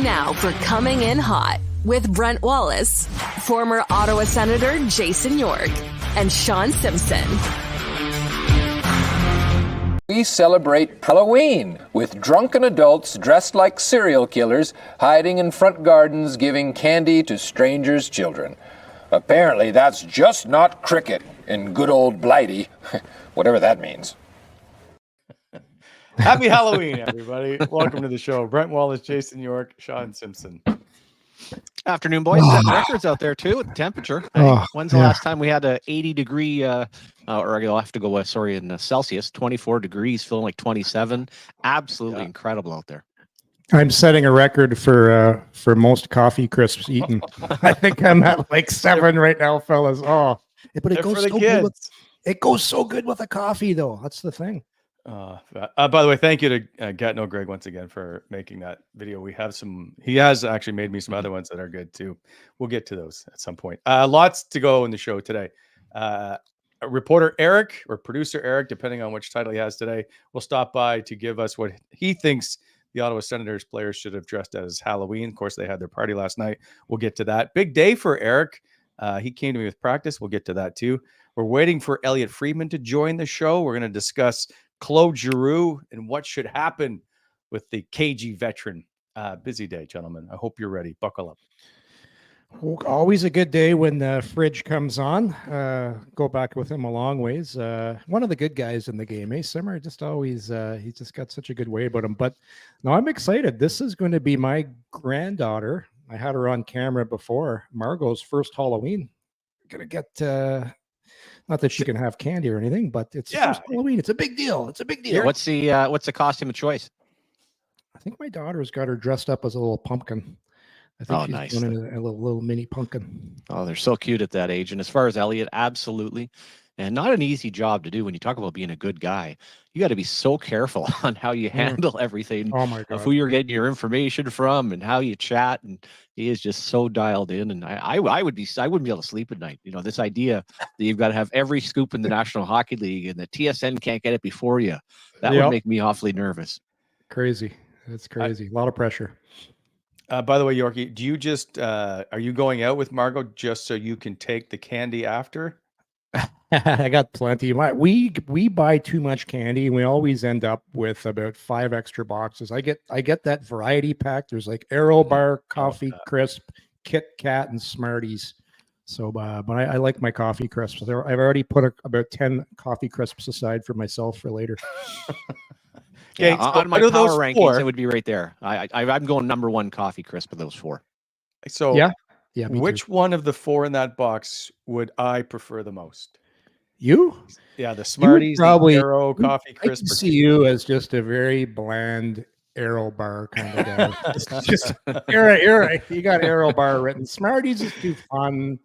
Now for Coming In Hot with Brent Wallace, former Ottawa Senator Jason York, and Shawn Simpson. We celebrate Halloween with drunken adults dressed like serial killers hiding in front gardens giving candy to strangers' children. Apparently that's just not cricket in good old Blighty, whatever that means. Happy Halloween, everybody. Welcome to the show. Brent Wallace, Jason York, Shawn Simpson. Afternoon, boys. Setting records out there, too, with the temperature. When's the last time we had a 80-degree, or I'll have to go, in Celsius, 24 degrees, feeling like 27. Absolutely incredible out there. I'm setting a record for most coffee crisps eaten. I think I'm at like 7 right now, fellas. Oh, but it goes so good. It goes so good with a coffee, though. That's the thing. By the way, thank you to Gatno Greg once again for making that video. We have he has actually made me some other ones that are good too. We'll get to those at some point. Lots to go in the show today. Reporter Eric or producer Eric, depending on which title he has today, will stop by to give us what he thinks the Ottawa Senators players should have dressed as Halloween. Of course, they had their party last night. We'll get to that. Big day for Eric. He came to me with practice. We'll get to that too. We're waiting for Elliot Friedman to join the show. We're going to discuss Claude Giroux and what should happen with the KG veteran. Busy day, gentlemen. I hope you're ready. Buckle up. Always a good day when the fridge comes on. Go back with him a long ways. One of the good guys in the game, Simmer. Just always, he's just got such a good way about him. But no, I'm excited. This is going to be my granddaughter. I had her on camera before. Margot's first Halloween. Gonna get. Not that she can have candy or anything, but it's first Halloween. It's a big deal. It's a big deal. What's the costume of choice? I think my daughter's got her dressed up as a little pumpkin. I think she's nice. doing a little mini pumpkin. Oh, they're so cute at that age. And as far as Elliot, absolutely. And not an easy job to do when you talk about being a good guy. You got to be so careful on how you handle everything. Oh my God. Of who you're getting your information from and how you chat. And he is just so dialed in. And I wouldn't be able to sleep at night. You know, this idea that you've got to have every scoop in the National Hockey League and the TSN can't get it before you. That would make me awfully nervous. Crazy. That's crazy. A lot of pressure. By the way, Yorkie, do you just are you going out with Margot just so you can take the candy after? I got plenty. We buy too much candy, and we always end up with about 5 extra boxes. I get that variety pack. There's like Aero Bar, Coffee Crisp, Kit Kat, and Smarties. So, but I like my Coffee Crisps. I've already put about 10 Coffee Crisps aside for myself for later. Okay, on my power rankings, it would be right there. I'm going number 1 Coffee Crisp of those 4. So yeah. Which one of the 4 in that box would I prefer the most? You? Yeah, the Smarties, probably, the Aero, Coffee I Crisp. can see you as just a very bland Aero Bar kind of guy. just you got Aero Bar written. Smarties is too fun.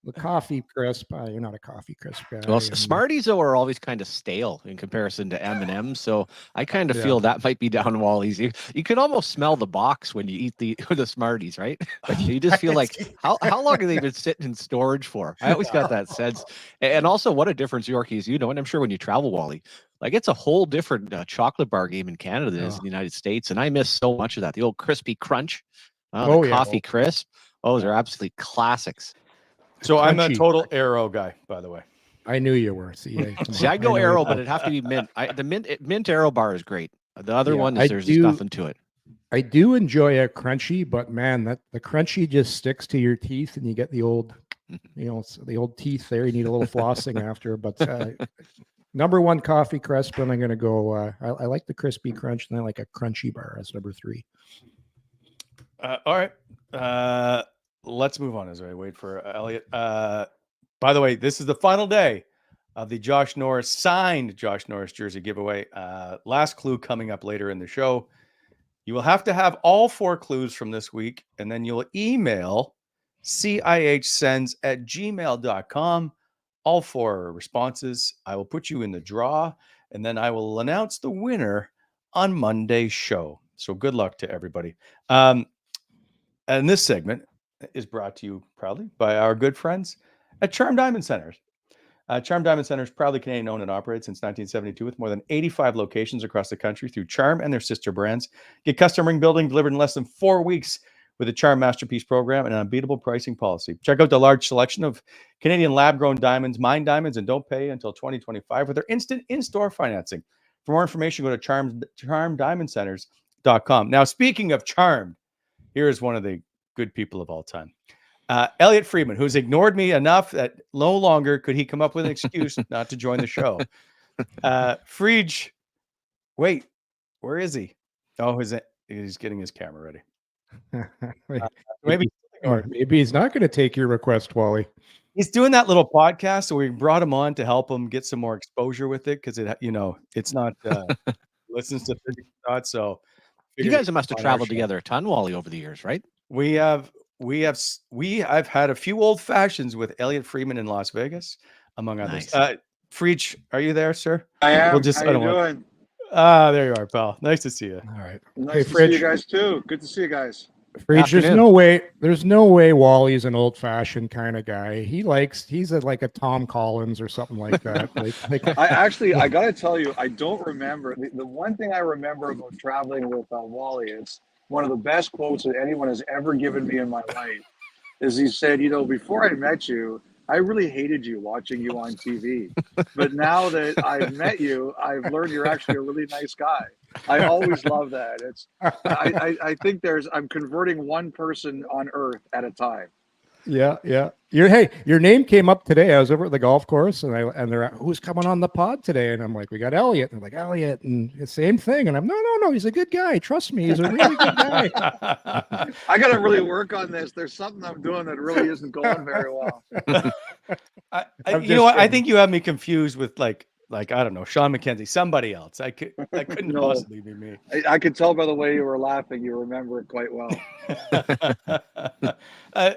The Coffee Crisp, you're not a Coffee Crisp guy. Well, Smarties though are always kind of stale in comparison to M&M's, so I kind of feel that might be down Wally's. You can almost smell the box when you eat the Smarties, right? But you just feel like how long have they been sitting in storage for? I always got that sense. And also, what a difference Yorkies, and I'm sure when you travel, Wally, like it's a whole different chocolate bar game in Canada than it is in the United States, and I miss so much of that. The old crispy crunch, the Coffee Crisp. Those are absolutely classics. So I'm a total Aero guy, by the way. I knew you were. See, I go Aero, but it'd have to be mint. The mint Aero bar is great. The other one is there's just nothing to it. I do enjoy a crunchy, but man, the crunchy just sticks to your teeth, and you get the old, the old teeth there. You need a little flossing after. But number 1 Coffee Crisp, and I'm going to go. I like the crispy crunch, and I like a crunchy bar as number 3. All right. Let's move on as I wait for Elliot. By the way, this is the final day of the signed Josh Norris jersey giveaway. Last clue coming up later in the show. You will have to have all 4 clues from this week, and then you'll email cihsends@gmail.com. All 4 responses. I will put you in the draw, and then I will announce the winner on Monday's show. So good luck to everybody. And this segment is brought to you proudly by our good friends at Charm Diamond Centers. Charm Diamond Center is proudly Canadian owned and operated since 1972 with more than 85 locations across the country through Charm and their sister brands. Get custom ring building delivered in less than 4 weeks with a Charm Masterpiece program and an unbeatable pricing policy. Check out the large selection of Canadian lab-grown diamonds, mine diamonds, and don't pay until 2025 with their instant in-store financing. For more information, go to charmdiamondcenters.com. Now, speaking of Charmed, here is one of the good people of all time. Elliot Friedman, who's ignored me enough that no longer could he come up with an excuse not to join the show. Friedge, wait, where is he? Oh, he's getting his camera ready. Maybe he's not going to take your request, Wally. He's doing that little podcast, so we brought him on to help him get some more exposure with it because it's not listens to 30 thoughts. So you guys must have traveled together a ton, Wally, over the years, right? I've had a few old fashions with Elliot Friedman in Las Vegas, among others. Nice. Friedge, are you there, sir? I am. How you doing? There you are, pal. Nice to see you. All right. Nice to see you guys too. Good to see you guys. Friedge, there's no way Wally's an old-fashioned kind of guy. He's like a Tom Collins or something like that. I gotta tell you, I don't remember. The one thing I remember about traveling with Wally, it's one of the best quotes that anyone has ever given me in my life, is he said, before I met you, I really hated you watching you on TV. But now that I've met you, I've learned you're actually a really nice guy. I always love that. I think I'm converting one person on earth at a time. Yeah. Your name came up today. I was over at the golf course and they're who's coming on the pod today? And I'm like, we got Elliot. And they're like, Elliot, and the same thing. And I'm no, he's a good guy. Trust me, he's a really good guy. I gotta really work on this. There's something I'm doing that really isn't going very well. I think you have me confused with like I don't know, Shawn McKenzie, somebody else. That couldn't possibly be me. I could tell by the way you were laughing. You remember it quite well.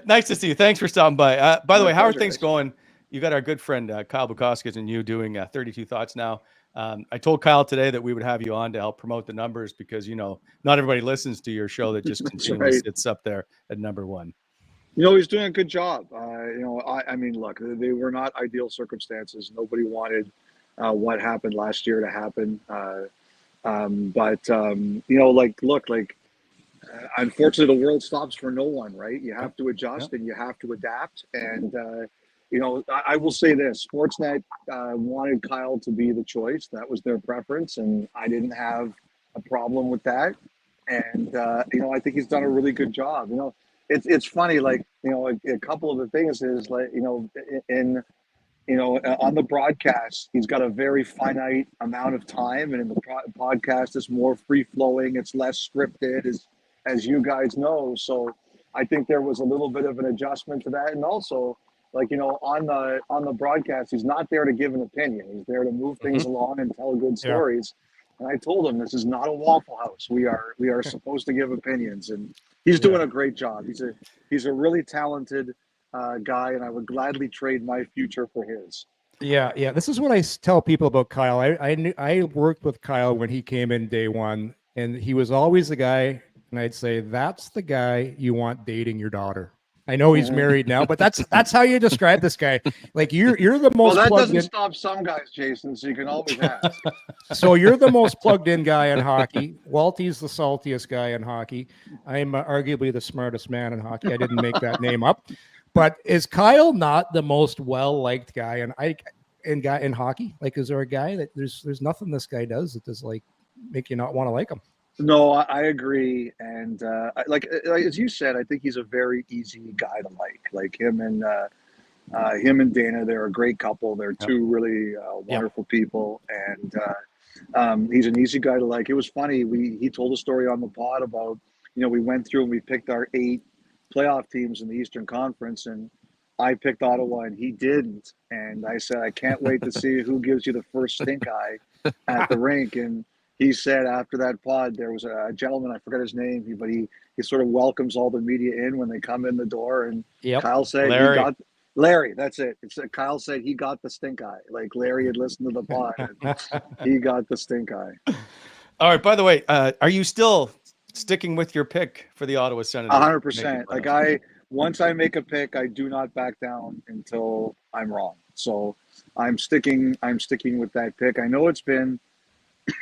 Nice to see you. Thanks for stopping by. By the way, how are things going? You got our good friend Kyle Bukowskis and you doing 32 Thoughts now. I told Kyle today that we would have you on to help promote the numbers because, not everybody listens to your show that just continually sits up there at number one. He's doing a good job. I mean, look, they were not ideal circumstances. Nobody wanted what happened last year to happen. Unfortunately, the world stops for no one, right? You have to adjust and you have to adapt. And, I will say this, Sportsnet wanted Kyle to be the choice. That was their preference. And I didn't have a problem with that. And, I think he's done a really good job. It's funny, a couple of the things is on the broadcast, he's got a very finite amount of time, and in the podcast, it's more free flowing. It's less scripted, as you guys know. So I think there was a little bit of an adjustment to that, and also, on the broadcast, he's not there to give an opinion. He's there to move things along and tell good stories. And I told him this is not a Waffle House. We are supposed to give opinions, and he's doing a great job. He's a really talented guy, and I would gladly trade my future for his. Yeah. This is what I tell people about Kyle. I worked with Kyle when he came in day one, and he was always the guy, and I'd say, that's the guy you want dating your daughter. I know he's married now, but that's how you describe this guy. Like you're the most. Well, that doesn't stop some guys, Jason. So you can always ask. So you're the most plugged in guy in hockey. Walty's the saltiest guy in hockey. I'm arguably the smartest man in hockey. I didn't make that name up. But is Kyle not the most well-liked guy in hockey? Like, is there a guy that there's nothing this guy does that does make you not want to like him? No, I agree, and as you said, I think he's a very easy guy to like. Like him and Dana, they're a great couple. They're two really wonderful people, and he's an easy guy to like. It was funny. He told a story on the pod about we went through and we picked our 8 playoff teams in the Eastern Conference, and I picked Ottawa and he didn't. And I said, I can't wait to see who gives you the first stink eye at the rink. And he said after that pod, there was a gentleman, I forget his name, but he sort of welcomes all the media in when they come in the door. And Kyle said, Larry, that's it. Kyle said he got the stink eye. Like Larry had listened to the pod and he got the stink eye. All right. By the way, are you still sticking with your pick for the Ottawa Senators? 100%. Once I make a pick, I do not back down until I'm wrong. So I'm sticking with that pick. I know it's been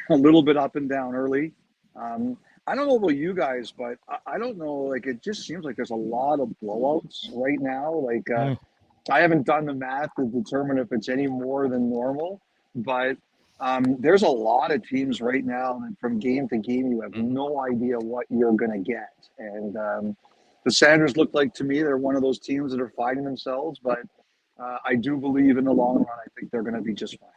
a little bit up and down early. I don't know about you guys, but I don't know. Like, it just seems like there's a lot of blowouts right now. Like, I haven't done the math to determine if it's any more than normal, but there's a lot of teams right now that from game to game, you have no idea what you're going to get. And the Senators look like, to me, they're one of those teams that are fighting themselves, but I do believe in the long run, I think they're going to be just fine.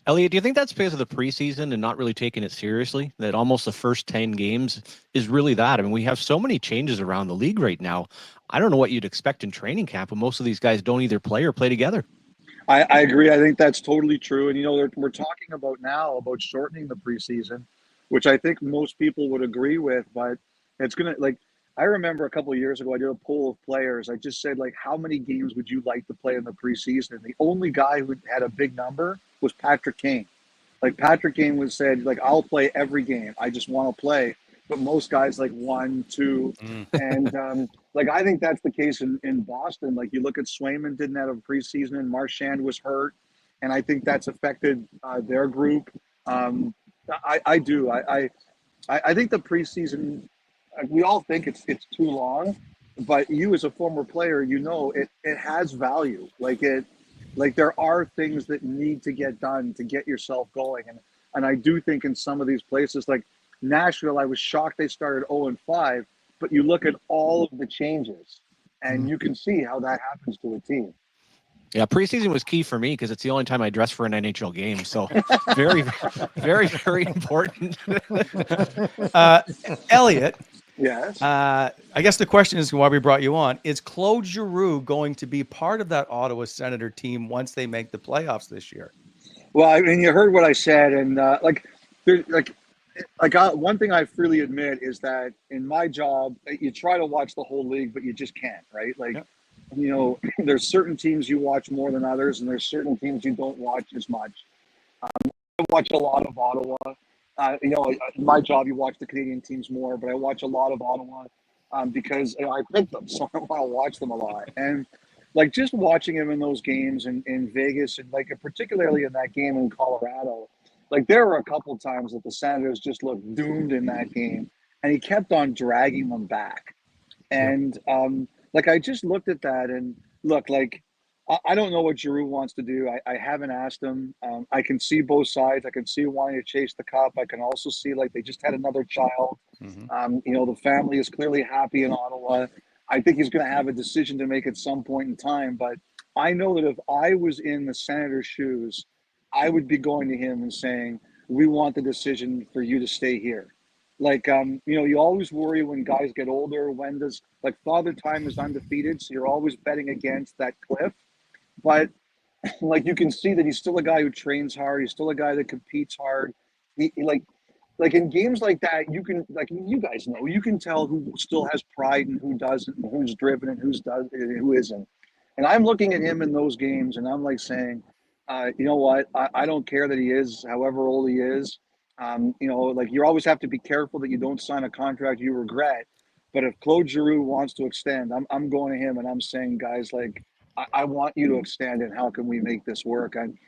Elliot, do you think that's because of the preseason and not really taking it seriously? That almost the first 10 games is really that. I mean, we have so many changes around the league right now. I don't know what you'd expect in training camp, but most of these guys don't either play or play together. I agree. I think that's totally true. And, we're talking about now about shortening the preseason, which I think most people would agree with, but it's going to, like, I remember a couple of years ago, I did a poll of players. I just said, like, how many games would you like to play in the preseason? And the only guy who had a big number was Patrick Kane. Like, Patrick Kane was said, like, I'll play every game. I just want to play. But most guys, like, 1, 2. And, like, I think that's the case in Boston. Like, you look at Swayman didn't have a preseason, and Marchand was hurt. And I think that's affected their group. I do. I think the preseason, we all think it's too long, but you as a former player, it has value. Like there are things that need to get done to get yourself going. And I do think in some of these places like Nashville, I was shocked they started 0-5, but you look at all of the changes and you can see how that happens to a team. Yeah, preseason was key for me because it's the only time I dress for an NHL game. So very, very, very important. Elliot. Yes. I guess the question is why we brought you on. Is Claude Giroux going to be part of that Ottawa Senator team once they make the playoffs this year? Well, I mean, you heard what I said, and one thing I freely admit is that in my job, you try to watch the whole league, but you just can't, right? Like, there's certain teams you watch more than others, and there's certain teams you don't watch as much. I watch a lot of Ottawa. In my job, you watch the Canadian teams more, but I watch a lot of Ottawa because I picked them, so I want to watch them a lot. And like just watching him in those games in Vegas, and like particularly in that game in Colorado, like there were a couple times that the Senators just looked doomed in that game, and he kept on dragging them back. And like I just looked at that and look, like I don't know what Giroux wants to do. I haven't asked him. I can see both sides. I can see wanting to chase the cup. I can also see like they just had another child. The family is clearly happy in Ottawa. I think he's going to have a decision to make at some point in time. But I know that if I was in the Senator's shoes, I would be going to him and saying, we want the decision for you to stay here. Like, you always worry when guys get older, like Father Time is undefeated. So you're always betting against that cliff. But like you can see that he's still a guy who trains hard. He's still a guy that competes hard. Like in games like that, you can, like you guys know, you can tell who still has pride and who doesn't, and who's driven and who isn't. And I'm looking at him in those games, and I'm like saying, you know what? I don't care that he is however old he is. Like you always have to be careful that you don't sign a contract you regret. But if Claude Giroux wants to extend, I'm going to him and I'm saying, guys, like, I want you to extend, and how can we make this work? And,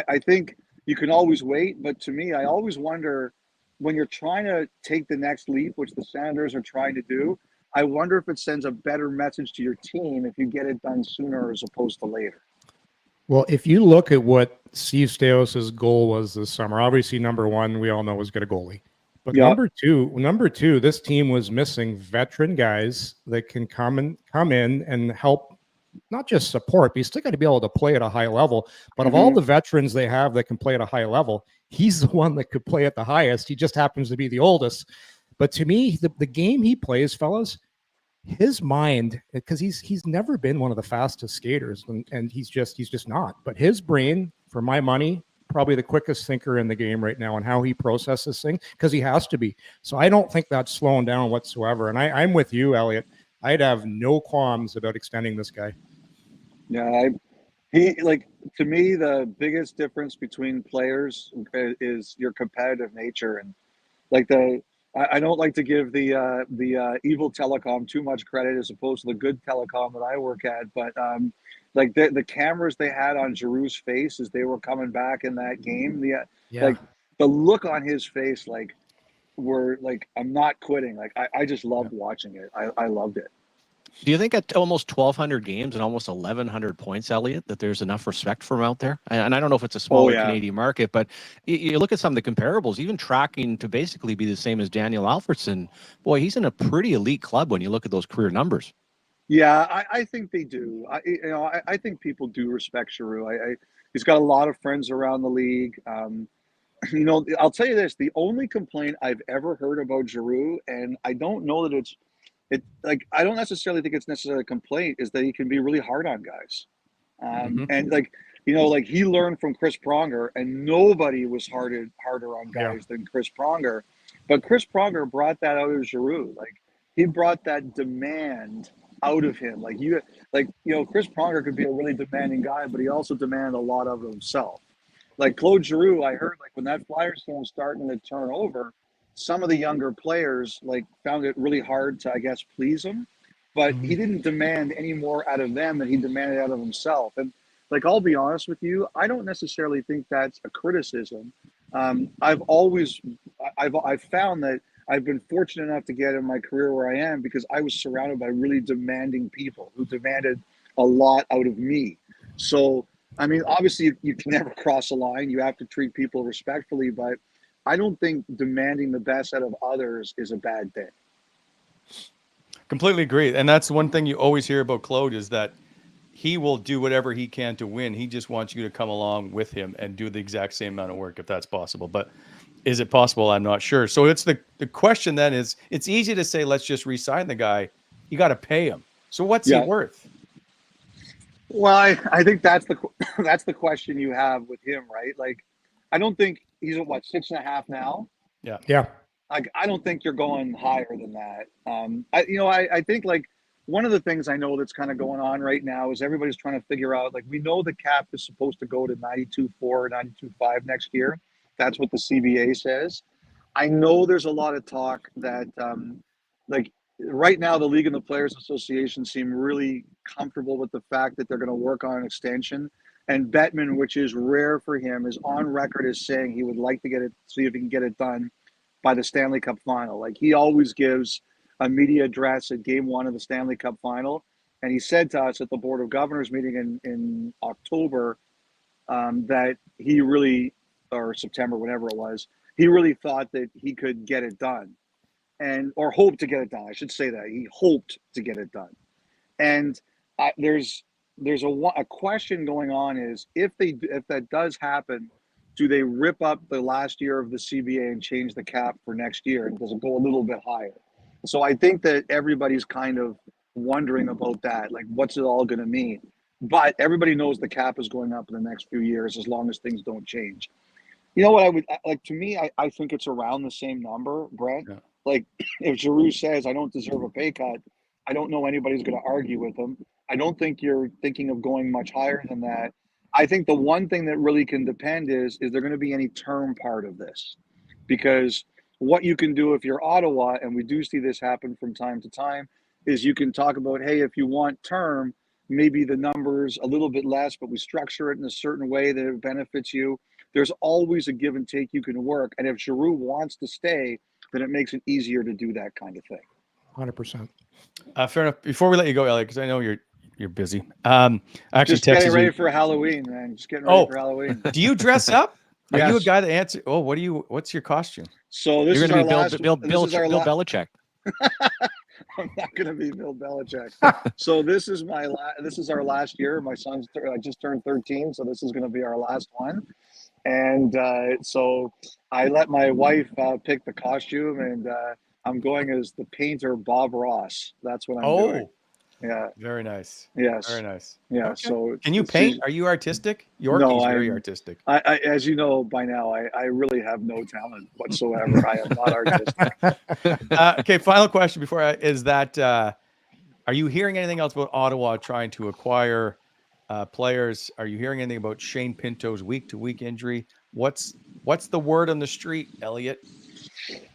I think you can always wait, but to me, I always wonder when you're trying to take the next leap, which the Senators are trying to do, I wonder if it sends a better message to your team if you get it done sooner as opposed to later. Well, if you look at what Steve Staios' goal was this summer, obviously number one, we all know was get a goalie. But number two, this team was missing veteran guys that can come in and help, not just support, but you still got to be able to play at a high level. But of all the veterans they have that can play at a high level, he's the one that could play at the highest. He just happens to be the oldest. But to me, the game he plays, fellas, his mind, because he's never been one of the fastest skaters, and he's just not. But his brain, for my money, probably the quickest thinker in the game right now, and how he processes things, because he has to be. So I don't think that's slowing down whatsoever. And I'm with you, Elliot. I'd have no qualms about extending this guy. Yeah, to me, the biggest difference between players is your competitive nature. And like I don't like to give the evil telecom too much credit as opposed to the good telecom that I work at. But like the cameras they had on Giroux's face as they were coming back in that game. Like the look on his face, like were like, I'm not quitting. Like I just loved watching it. I loved it. Do you think at almost 1,200 games and almost 1,100 points, Elliot, that there's enough respect for him out there? And I don't know if it's a smaller Canadian market, but you look at some of the comparables, even tracking to basically be the same as Daniel Alfredsson. Boy, he's in a pretty elite club when you look at those career numbers. Yeah, I think they do. I think people do respect Giroux. He's got a lot of friends around the league. I'll tell you this: the only complaint I've ever heard about Giroux, and I don't know that I don't necessarily think it's necessarily a complaint, is that he can be really hard on guys. And like he learned from Chris Pronger, and nobody was harder on guys than Chris Pronger. But Chris Pronger brought that out of Giroux. Like he brought that demand out of him. Chris Pronger could be a really demanding guy, but he also demanded a lot of himself. Like Claude Giroux, I heard when that Flyers team was starting to turn over, some of the younger players found it really hard to, I guess, please him, but he didn't demand any more out of them than he demanded out of himself. And I'll be honest with you, I don't necessarily think that's a criticism. I've found that I've been fortunate enough to get in my career where I am because I was surrounded by really demanding people who demanded a lot out of me. So, I mean, obviously you can never cross a line. You have to treat people respectfully, but I don't think demanding the best out of others is a bad thing. Completely agree. And that's one thing you always hear about Claude is that he will do whatever he can to win. He just wants you to come along with him and do the exact same amount of work if that's possible. But is it possible? I'm not sure. So it's the question then is, it's easy to say, let's just re-sign the guy. You got to pay him. So what's he worth? Well, I think that's the question you have with him, right? I don't think he's at 6.5 now. Yeah. I don't think you're going higher than that. I think one of the things I know that's kind of going on right now is everybody's trying to figure out, we know the cap is supposed to go to 92.4 or 92.5 next year. That's what the CBA says. I know there's a lot of talk that right now the League and the Players Association seem really comfortable with the fact that they're going to work on an extension. And Bettman, which is rare for him, is on record as saying he would like to see if he can get it done by the Stanley Cup final. He always gives a media address at game 1 of the Stanley Cup final. And he said to us at the Board of Governors meeting in October that he really, or September, whatever it was, he really thought that he could get it done. Or hoped to get it done. I should say that. He hoped to get it done. And there's a question going on is if that does happen, do they rip up the last year of the CBA and change the cap for next year? And does it go a little bit higher? So I think that everybody's kind of wondering about that. What's it all going to mean? But everybody knows the cap is going up in the next few years as long as things don't change. You know what I would to me, I think it's around the same number, Brent. Yeah. If Giroux says I don't deserve a pay cut, I don't know anybody's going to argue with him. I don't think you're thinking of going much higher than that. I think the one thing that really can depend is there going to be any term part of this? Because what you can do if you're Ottawa, and we do see this happen from time to time, is you can talk about, hey, if you want term, maybe the number's a little bit less, but we structure it in a certain way that it benefits you. There's always a give and take you can work. And if Giroux wants to stay, then it makes it easier to do that kind of thing. 100%. Fair enough. Before we let you go, Elliot, because I know you're busy. Actually, just getting ready for Halloween, man. Just getting ready for Halloween. Do you dress up? Are Yes. you a guy that answers? Oh, what's your costume? So this is You're our going to last. be Bill Belichick. I'm not going to be Bill Belichick. So this is our last year. My son's just turned 13, so this is going to be our last one. And so I let my wife pick the costume, and I'm going as the painter Bob Ross. That's what I'm doing. Yeah. Very nice. Yes. Very nice. Yeah. Okay. So can you paint? Are you artistic? Yorkie's very artistic. I as you know by now, I really have no talent whatsoever. I am not artistic. Okay. Final question is that are you hearing anything else about Ottawa trying to acquire players? Are you hearing anything about Shane Pinto's week-to-week injury? What's What's the word on the street, Elliot?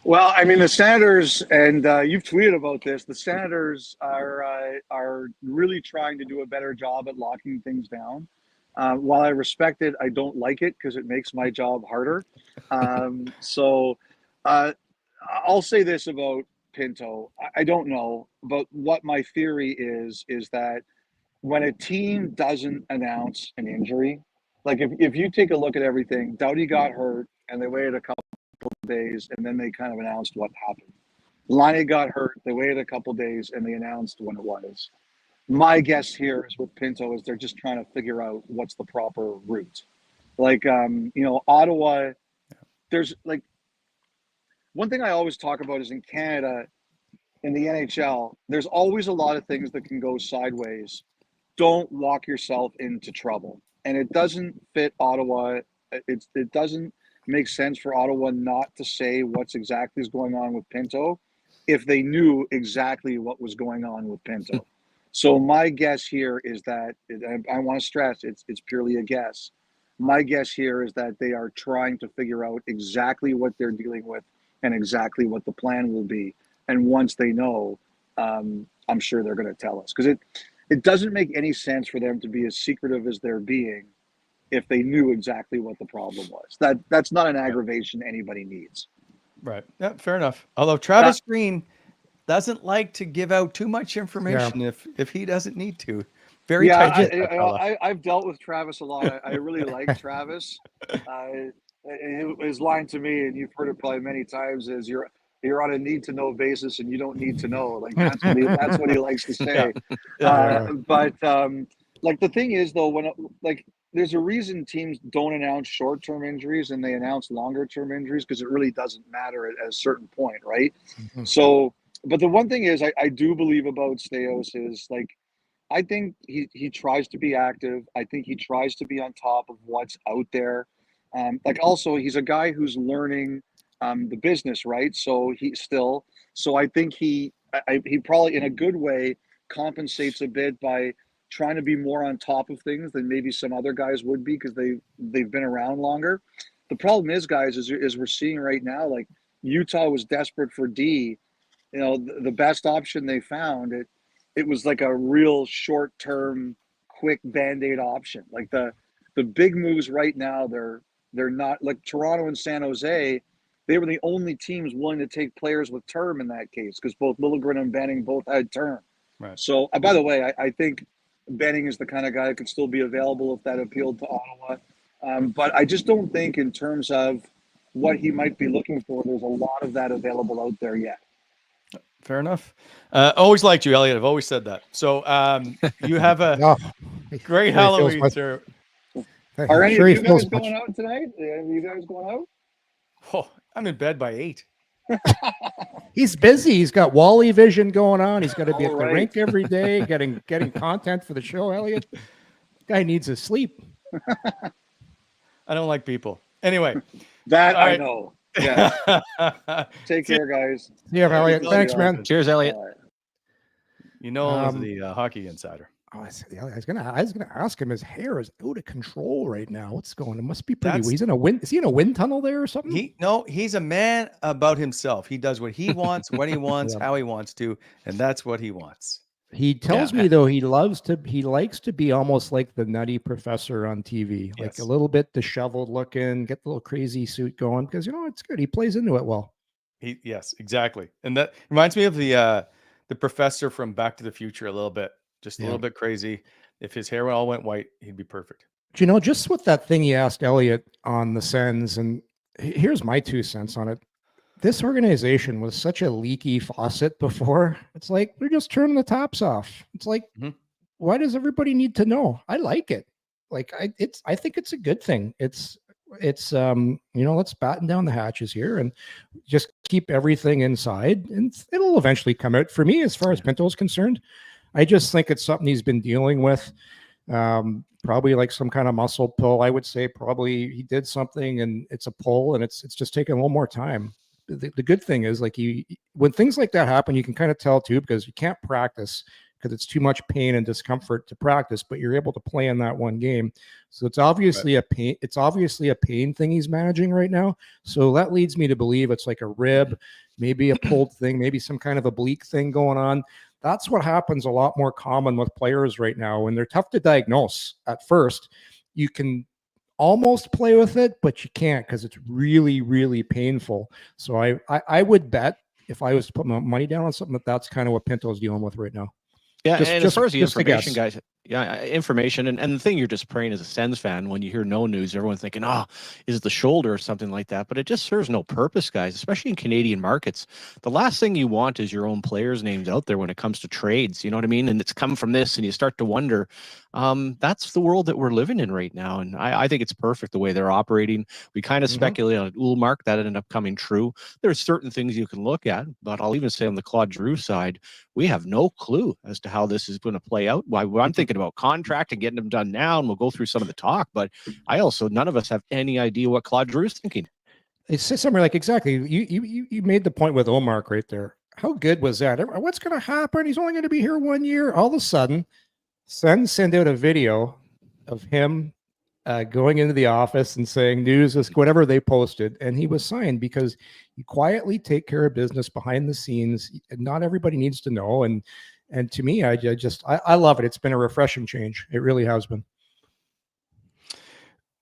Well, I mean, the Senators, and you've tweeted about this. The Senators are really trying to do a better job at locking things down. While I respect it, I don't like it because it makes my job harder. So I'll say this about Pinto. I don't know, but what my theory is that when a team doesn't announce an injury, like if you take a look at everything, Doughty got hurt and they waited a couple days and then they kind of announced what happened. Laine got hurt, they waited a couple days and they announced when it was. My guess here is with Pinto is they're just trying to figure out what's the proper route. Like, Ottawa, there's like, one thing I always talk about is in Canada, in the NHL, there's always a lot of things that can go sideways. Don't walk yourself into trouble. And it doesn't fit Ottawa. It doesn't make sense for Ottawa not to say what's exactly is going on with Pinto if they knew exactly what was going on with Pinto. So my guess here is that, I want to stress, it's purely a guess. My guess here is that they are trying to figure out exactly what they're dealing with and exactly what the plan will be. And once they know, I'm sure they're going to tell us. Because it doesn't make any sense for them to be as secretive as they're being if they knew exactly what the problem was. That's not an aggravation anybody needs. Right. Yeah, fair enough. Although Travis Green doesn't like to give out too much information if he doesn't need to. Very tight. I've dealt with Travis a lot. I really like Travis. His line to me, and you've heard it probably many times, is you're on a need to know basis and you don't need to know. Like that's what he likes to say. But like the thing is though, when there's a reason teams don't announce short-term injuries and they announce longer-term injuries because it really doesn't matter at a certain point, right? Mm-hmm. So, but the one thing is I do believe about Staios is like, I think he tries to be active. I think he tries to be on top of what's out there. Also he's a guy who's learning the business, right? So I think he probably in a good way compensates a bit by trying to be more on top of things than maybe some other guys would be because they've been around longer. The problem is, guys, is we're seeing right now, like Utah was desperate for D. The best option they found, it was like a real short-term, quick Band-Aid option. Like the big moves right now, they're not like Toronto and San Jose. They were the only teams willing to take players with term in that case because both Liljegren and Benning both had term. Right. So, by the way, I think Benning is the kind of guy that could still be available if that appealed to Ottawa. But I just don't think in terms of what he might be looking for, there's a lot of that available out there yet. Fair enough. Always liked you, Elliot. I've always said that. So you have a great Halloween, sir. Are any of you guys going out tonight? Are you guys going out? Oh, I'm in bed by 8. He's busy. He's got Wally vision going on. He's got to be at the rink every day, getting content for the show. Elliot, guy needs his sleep. I don't like people. Anyway, that I know. Yeah. Take care, guys. Yeah, Elliot. Thanks, man. Cheers, Elliot. You know, the hockey insider. Oh, I was gonna ask him. His hair is out of control right now. What's going on? It must be pretty. He's in a wind. Is he in a wind tunnel there or something? He's a man about himself. He does what he wants, when he wants, how he wants to, and that's what he wants. He tells me though he likes to be almost like the nutty professor on TV, like a little bit disheveled looking, get the little crazy suit going because it's good. He plays into it well. Yes, exactly, and that reminds me of the professor from Back to the Future a little bit. Just a little bit crazy. If his hair all went white, he'd be perfect. Do just with that thing you asked Elliot on the Sens, and here's my 2 cents on it. This organization was such a leaky faucet before. It's like they're just turning the taps off. It's like, why does everybody need to know? I like it. Like I think it's a good thing. It's let's batten down the hatches here and just keep everything inside, and it'll eventually come out. For me, as far as Pinto is concerned, I just think it's something he's been dealing with. Probably like some kind of muscle pull. I would say probably he did something and it's a pull, and it's just taking a little more time. The good thing is like when things like that happen, you can kind of tell too, because you can't practice because it's too much pain and discomfort to practice, but you're able to play in that one game. So it's obviously a pain. It's obviously a pain thing he's managing right now. So that leads me to believe it's like a rib, maybe a pulled thing, maybe some kind of oblique thing going on. That's what happens a lot more common with players right now when they're tough to diagnose at first. You can almost play with it, but you can't because it's really, really painful. So I would bet if I was to put my money down on something that's kind of what Pinto's dealing with right now. Yeah, and as far as the information, guess. guys, yeah, information, and the thing you're just praying as a Sens fan when you hear no news, everyone's thinking, oh, is it the shoulder or something like that? But it just serves no purpose, guys, especially in Canadian markets. The last thing you want is your own players' names out there when it comes to trades, you know what I mean? And it's come from this, and you start to wonder, that's the world that we're living in right now. And I think it's perfect the way they're operating. We kind of speculate on Ullmark, that ended up coming true. There's certain things you can look at, but I'll even say on the Claude Giroux side, we have no clue as to how this is going to play out. I'm thinking about contract and getting them done now, and we'll go through some of the talk, but none of us have any idea what Claude Giroux is thinking. It's somewhere like, exactly. You made the point with Ullmark right there. How good was that? What's going to happen? He's only going to be here 1 year. All of a sudden, Send out a video of him going into the office and saying news is whatever they posted, and he was signed because you quietly take care of business behind the scenes. Not everybody needs to know, and to me, I love it. It's been a refreshing change. It really has been.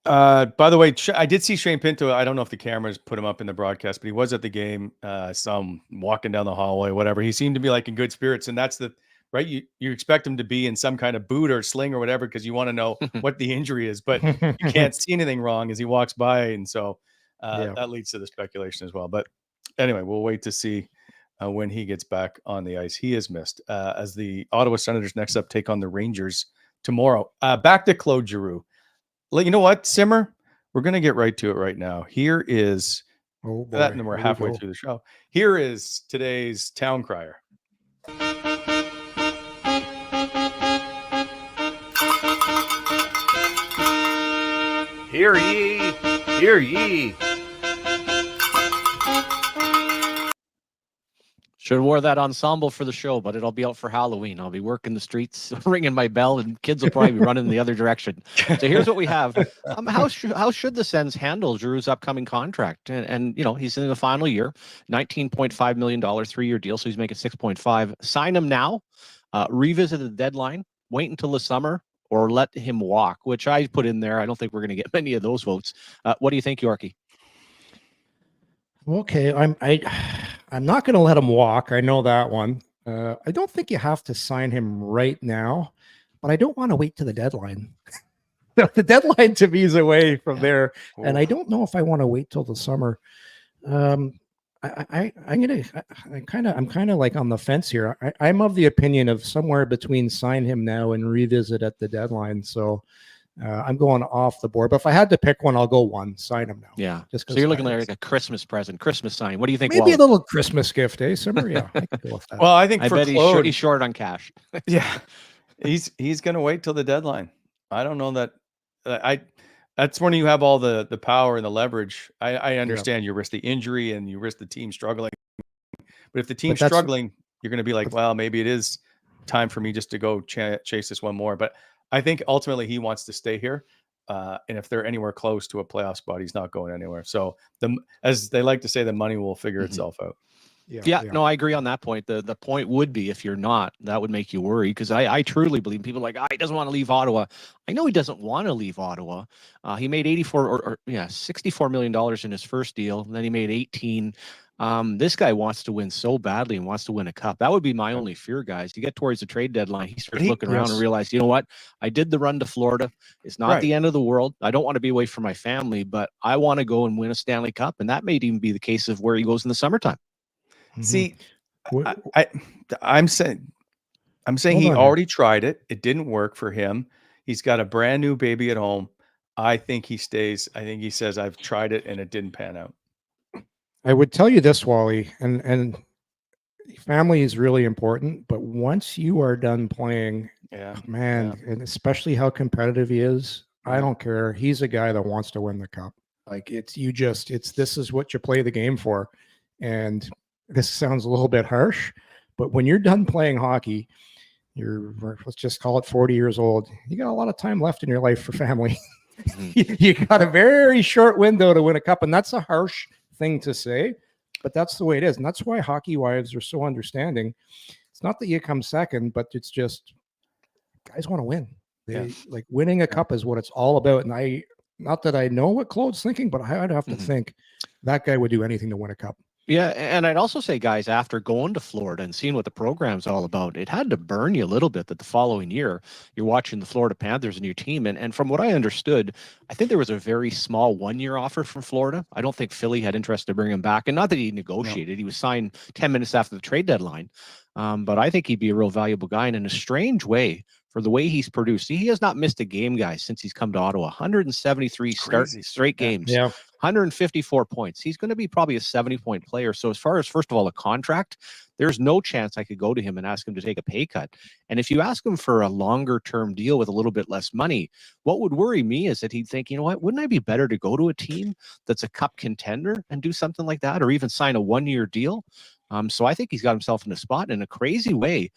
By the way, I did see Shane Pinto. I don't know if the cameras put him up in the broadcast, but he was at the game. Some walking down the hallway, whatever. He seemed to be like in good spirits, and that's the right. You expect him to be in some kind of boot or sling or whatever because you want to know what the injury is, but you can't see anything wrong as he walks by, and so that leads to the speculation as well. But anyway, we'll wait to see when he gets back on the ice. He is missed as the Ottawa Senators next up take on the Rangers tomorrow. Back to Claude Giroux. You know what, Simmer? We're going to get right to it right now. Here is that, and we're halfway through the show. Here is today's town crier. Hear ye, hear ye. Should have wore that ensemble for the show, but it'll be out for Halloween. I'll be working the streets, ringing my bell, and kids will probably be running the other direction. So here's what we have. How should the Sens handle Giroux's upcoming contract? And you know, he's in the final year, $19.5 million 3-year deal, so he's making 6.5. Sign him now, revisit the deadline, wait until the summer, or let him walk, which I put in there. I don't think we're going to get many of those votes. What do you think, Yorkie? Okay, I'm not going to let him walk. I know that one. I don't think you have to sign him right now, but I don't want to wait to the deadline. The deadline to me is away from there, and I don't know if I want to wait till the summer. I'm kind of like on the fence here. I'm of the opinion of somewhere between sign him now and revisit at the deadline. So I'm going off the board. But if I had to pick one, I'll go one. Sign him now. Yeah. So you're looking like a Christmas present, Christmas sign. What do you think? Maybe Wally? A little Christmas gift, eh, Simmer? Yeah, I can go with that. Well, I think I for bet Claude, he's short on cash. Yeah, he's going to wait till the deadline. I don't know that. That's when you have all the power and the leverage. I understand you risk the injury and you risk the team struggling. But if the team's struggling, you're going to be like, well, maybe it is time for me just to go chase this one more. But I think ultimately he wants to stay here. And if they're anywhere close to a playoff spot, he's not going anywhere. So as they like to say, the money will figure itself out. Yeah, no, I agree on that point. The point would be if you're not, that would make you worry, because I truly believe people are like, he doesn't want to leave Ottawa. I know he doesn't want to leave Ottawa. He made $64 million in his first deal, and then he made 18. This guy wants to win so badly and wants to win a cup. That would be my only fear, guys. You get towards the trade deadline, he starts looking around and realize, you know what? I did the run to Florida. It's not the end of the world. I don't want to be away from my family, but I want to go and win a Stanley Cup. And that may even be the case of where he goes in the summertime. See, I'm saying he already tried it. It didn't work for him. He's got a brand new baby at home. I think he stays. I think he says, I've tried it and it didn't pan out. I would tell you this, Wally, and family is really important, but once you are done playing, and especially how competitive he is, I don't care. He's a guy that wants to win the cup. Like this is what you play the game for. And this sounds a little bit harsh, but when you're done playing hockey, let's just call it 40 years old. You got a lot of time left in your life for family. You got a very short window to win a cup, and that's a harsh thing to say, but that's the way it is. And that's why hockey wives are so understanding. It's not that you come second, but it's just guys want to win. They like winning a cup is what it's all about. And not that I know what Claude's thinking, but I'd have to think that guy would do anything to win a cup. Yeah, and I'd also say, guys, after going to Florida and seeing what the program's all about, it had to burn you a little bit that the following year you're watching the Florida Panthers and your team. And from what I understood, I think there was a very small 1-year offer from Florida. I don't think Philly had interest to bring him back. And not that he negotiated. No. He was signed 10 minutes after the trade deadline. But I think he'd be a real valuable guy. And in a strange way, for the way he's produced, he has not missed a game, guys, since he's come to Ottawa. 173 straight games. Yeah. 154 points. He's going to be probably a 70-point player. So as far as, first of all, a contract, there's no chance I could go to him and ask him to take a pay cut. And if you ask him for a longer-term deal with a little bit less money, what would worry me is that he'd think, you know what, wouldn't I be better to go to a team that's a cup contender and do something like that, or even sign a 1-year deal? So I think he's got himself in a spot in a crazy way.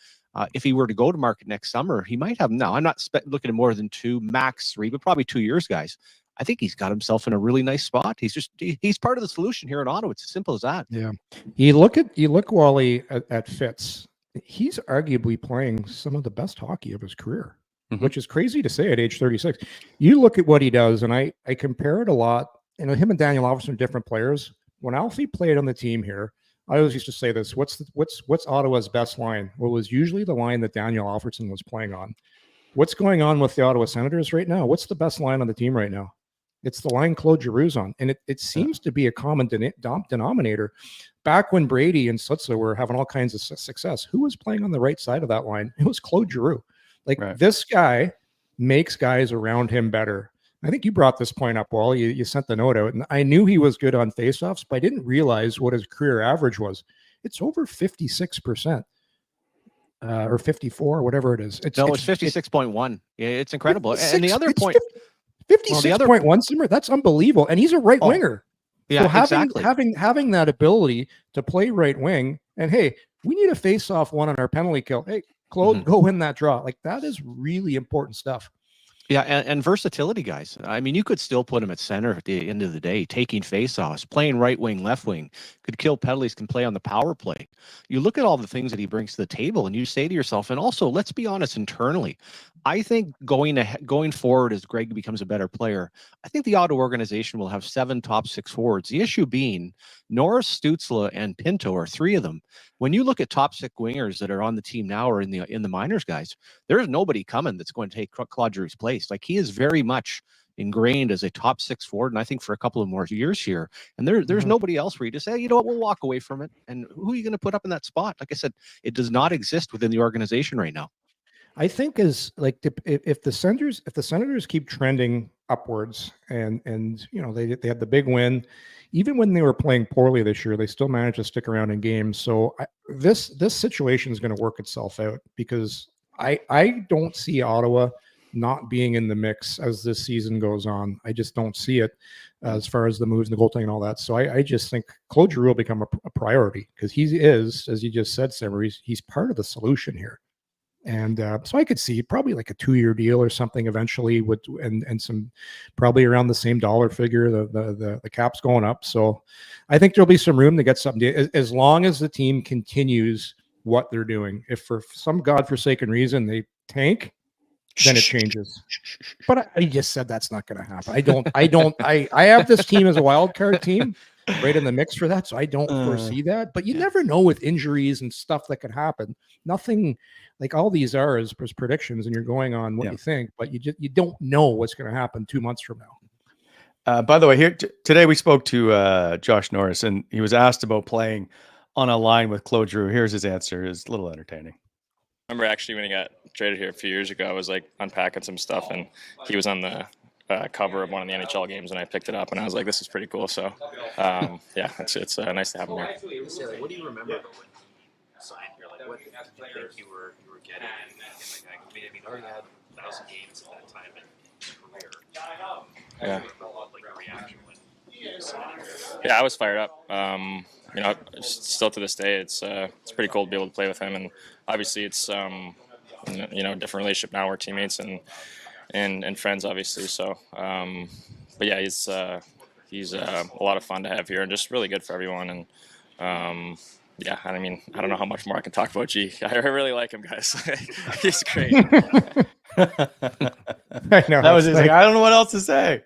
If he were to go to market next summer, he might have. Now, I'm not looking at more than 2, max 3, but probably 2 years, guys. I think he's got himself in a really nice spot. He's part of the solution here in Ottawa. It's as simple as that. Yeah. You look Wally at Fitz. He's arguably playing some of the best hockey of his career, which is crazy to say at age 36. You look at what he does, and I compare it a lot. You know, him and Daniel Alfredsson are different players. When Alfie played on the team here, I always used to say this: what's Ottawa's best line? Well, it was usually the line that Daniel Alfredsson was playing on. What's going on with the Ottawa Senators right now? What's the best line on the team right now? It's the line Claude Giroux's on, and it seems to be a common denominator. Back when Brady and Sutsa were having all kinds of success, who was playing on the right side of that line? It was Claude Giroux. This guy makes guys around him better. I think you brought this point up, Wally. You sent the note out, and I knew he was good on faceoffs, but I didn't realize what his career average was. It's over 56%. Or 54, whatever it is. It's 56.1. Yeah, it's incredible. And the other point, 56.1 Simmer, that's unbelievable. And he's a right winger. Yeah, so having that ability to play right wing, and hey, we need a face-off one on our penalty kill. Hey, Claude, go win that draw. Like, that is really important stuff. Yeah, and versatility, guys. I mean, you could still put him at center at the end of the day, taking faceoffs, playing right wing, left wing, could kill penalties, can play on the power play. You look at all the things that he brings to the table, and you say to yourself, and also, let's be honest, internally, I think going forward as Greg becomes a better player, I think the Ottawa organization will have 7 top 6 forwards. The issue being Norris, Stützle, and Pinto are 3 of them. When you look at top 6 wingers that are on the team now or in the minors, guys, there's nobody coming that's going to take Claude Giroux's place. Like, he is very much ingrained as a top 6 forward, and I think for a couple of more years here. And there's nobody else where you just say, you know what, we'll walk away from it. And who are you going to put up in that spot? Like I said, it does not exist within the organization right now. I think if the Senators keep trending upwards, and you know, they had the big win, even when they were playing poorly this year, they still managed to stick around in games. So this situation is going to work itself out, because I don't see Ottawa not being in the mix as this season goes on. I just don't see it as far as the moves and the goaltending and all that. So I just think Claude Giroux will become a priority, because he is, as you just said, Simmer, he's part of the solution here. And so I could see probably like a 2-year deal or something eventually, and some probably around the same dollar figure. The cap's going up, so I think there'll be some room to get something as long as the team continues what they're doing. If for some godforsaken reason they tank, then it changes. But I just said that's not going to happen. I have this team as a wild card team right in the mix for that, so I don't foresee that. But you never know with injuries and stuff that could happen. Nothing like all these are is predictions, and you're going on what you think, but you don't know what's going to happen 2 months from now. By the way, here today we spoke to Josh Norris, and he was asked about playing on a line with Claude Giroux. Here's his answer. It's a little entertaining. I remember actually when he got traded here a few years ago, I was like unpacking some stuff, and he was on the cover of one of the NHL games, and I picked it up, and I was like, "This is pretty cool." So, yeah, it's nice to have him here. What do you remember about when you signed here? Like, what did you think you were getting? I mean, already had 1,000 games at that time in his career. Yeah. Like your reaction when you signed? Yeah, I was fired up. You know, still to this day, it's pretty cool to be able to play with him, and obviously it's different relationship now. We're teammates and friends, obviously. So, but yeah, he's a lot of fun to have here and just really good for everyone. And yeah, I mean, I don't know how much more I can talk about G. I really like him, guys. He's great. I know. That was his, I don't know what else to say.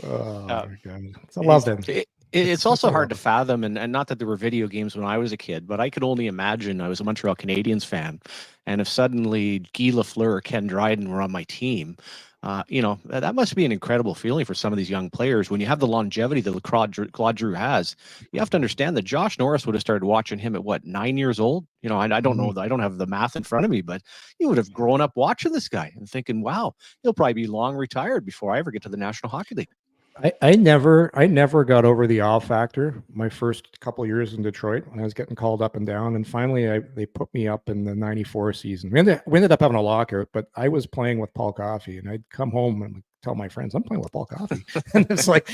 Oh my God. I love him. It's also hard to fathom, and not that there were video games when I was a kid, but I could only imagine I was a Montreal Canadiens fan, and if suddenly Guy Lafleur or Ken Dryden were on my team, that must be an incredible feeling for some of these young players. When you have the longevity that Claude Giroux has, you have to understand that Josh Norris would have started watching him at what, 9 years old? I don't know, I don't have the math in front of me, but he would have grown up watching this guy and thinking, wow, he'll probably be long retired before I ever get to the National Hockey League. I never got over the awe factor my first couple of years in Detroit when I was getting called up and down. And finally, they put me up in the 94 season. We ended up having a lockout, but I was playing with Paul Coffey, and I'd come home and tell my friends, I'm playing with Paul Coffey. And it's like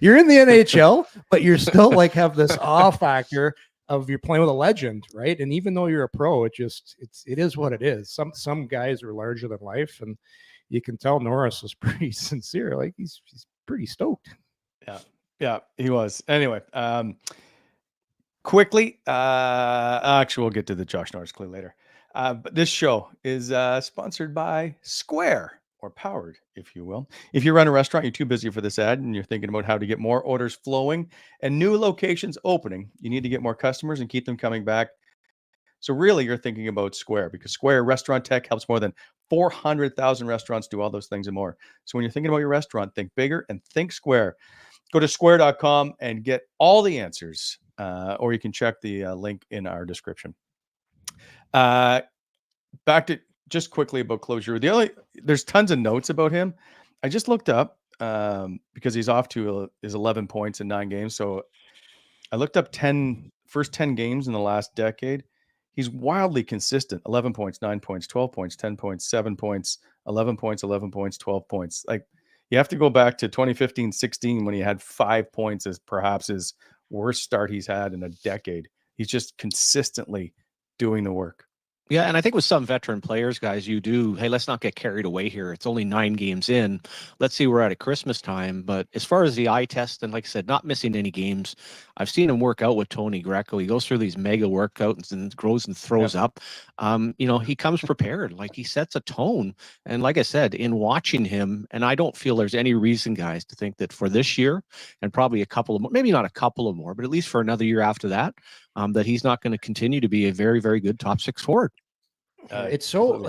you're in the NHL, but you're still like have this awe factor of you're playing with a legend, right? And even though you're a pro, it is what it is. Some guys are larger than life, and you can tell Norris was pretty sincere. Like he's pretty stoked. Yeah, he was. Anyway, quickly, actually, we'll get to the Josh Norris clue later. But this show is sponsored by Square, or powered, if you will. If you run a restaurant, you're too busy for this ad, and you're thinking about how to get more orders flowing and new locations opening. You need to get more customers and keep them coming back. So really, you're thinking about Square, because Square Restaurant Tech helps more than 400,000 restaurants do all those things and more. So when you're thinking about your restaurant, think bigger and think Square. Go to square.com and get all the answers, or you can check the link in our description. Back to just quickly about Claude Giroux. There's tons of notes about him. I just looked up because he's off to his 11 points in 9 games. So I looked up first 10 games in the last decade. He's wildly consistent. 11 points, 9 points, 12 points, 10 points, 7 points, 11 points, 11 points, 12 points. Like, you have to go back to 2015-16 when he had 5 points as perhaps his worst start he's had in a decade. He's just consistently doing the work. Yeah, and I think with some veteran players, guys, hey, let's not get carried away here. It's only 9 games in. Let's see, we're at Christmas time. But as far as the eye test, and like I said, not missing any games, I've seen him work out with Tony Greco. He goes through these mega workouts and grows and throws up. He comes prepared. Like, he sets a tone. And like I said, in watching him, and I don't feel there's any reason, guys, to think that for this year and probably a couple of more, maybe not a couple of more, but at least for another year after that, that he's not going to continue to be a very, very good top 6 forward. It's so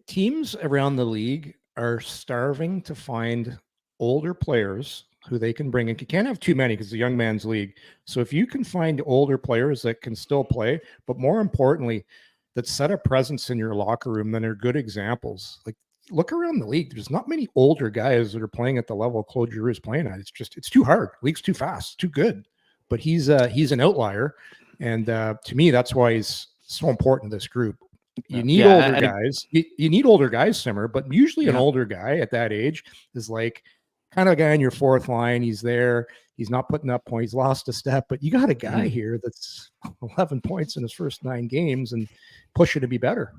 teams around the league are starving to find older players who they can bring in. You can't have too many because it's a young man's league. So if you can find older players that can still play, but more importantly, that set a presence in your locker room, then are good examples. Like, look around the league. There's not many older guys that are playing at the level Claude Giroux is playing at. It's too hard. League's too fast, too good. But he's an outlier. And to me, that's why he's so important to this group. You need older guys. You need older guys, Simmer, but usually an older guy at that age is like kind of a guy on your fourth line. He's there. He's not putting up points. He's lost a step, but you got a guy here that's 11 points in his first 9 games and push you to be better.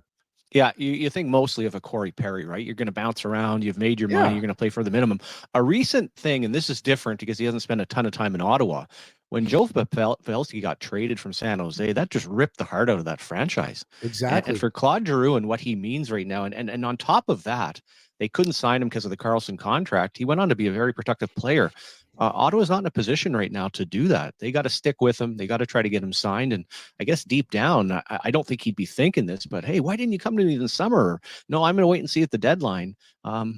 Yeah, you think mostly of a Corey Perry, right? You're going to bounce around. You've made your money. You're going to play for the minimum. A recent thing, and this is different because he hasn't spent a ton of time in Ottawa. When Joe Pavelski got traded from San Jose, that just ripped the heart out of that franchise. Exactly. And for Claude Giroux and what he means right now, and on top of that, they couldn't sign him because of the Karlsson contract. He went on to be a very productive player. Ottawa's not in a position right now to do that. They got to stick with him. They got to try to get him signed. And I guess deep down, I don't think he'd be thinking this, but hey, why didn't you come to me in the summer? No, I'm going to wait and see at the deadline.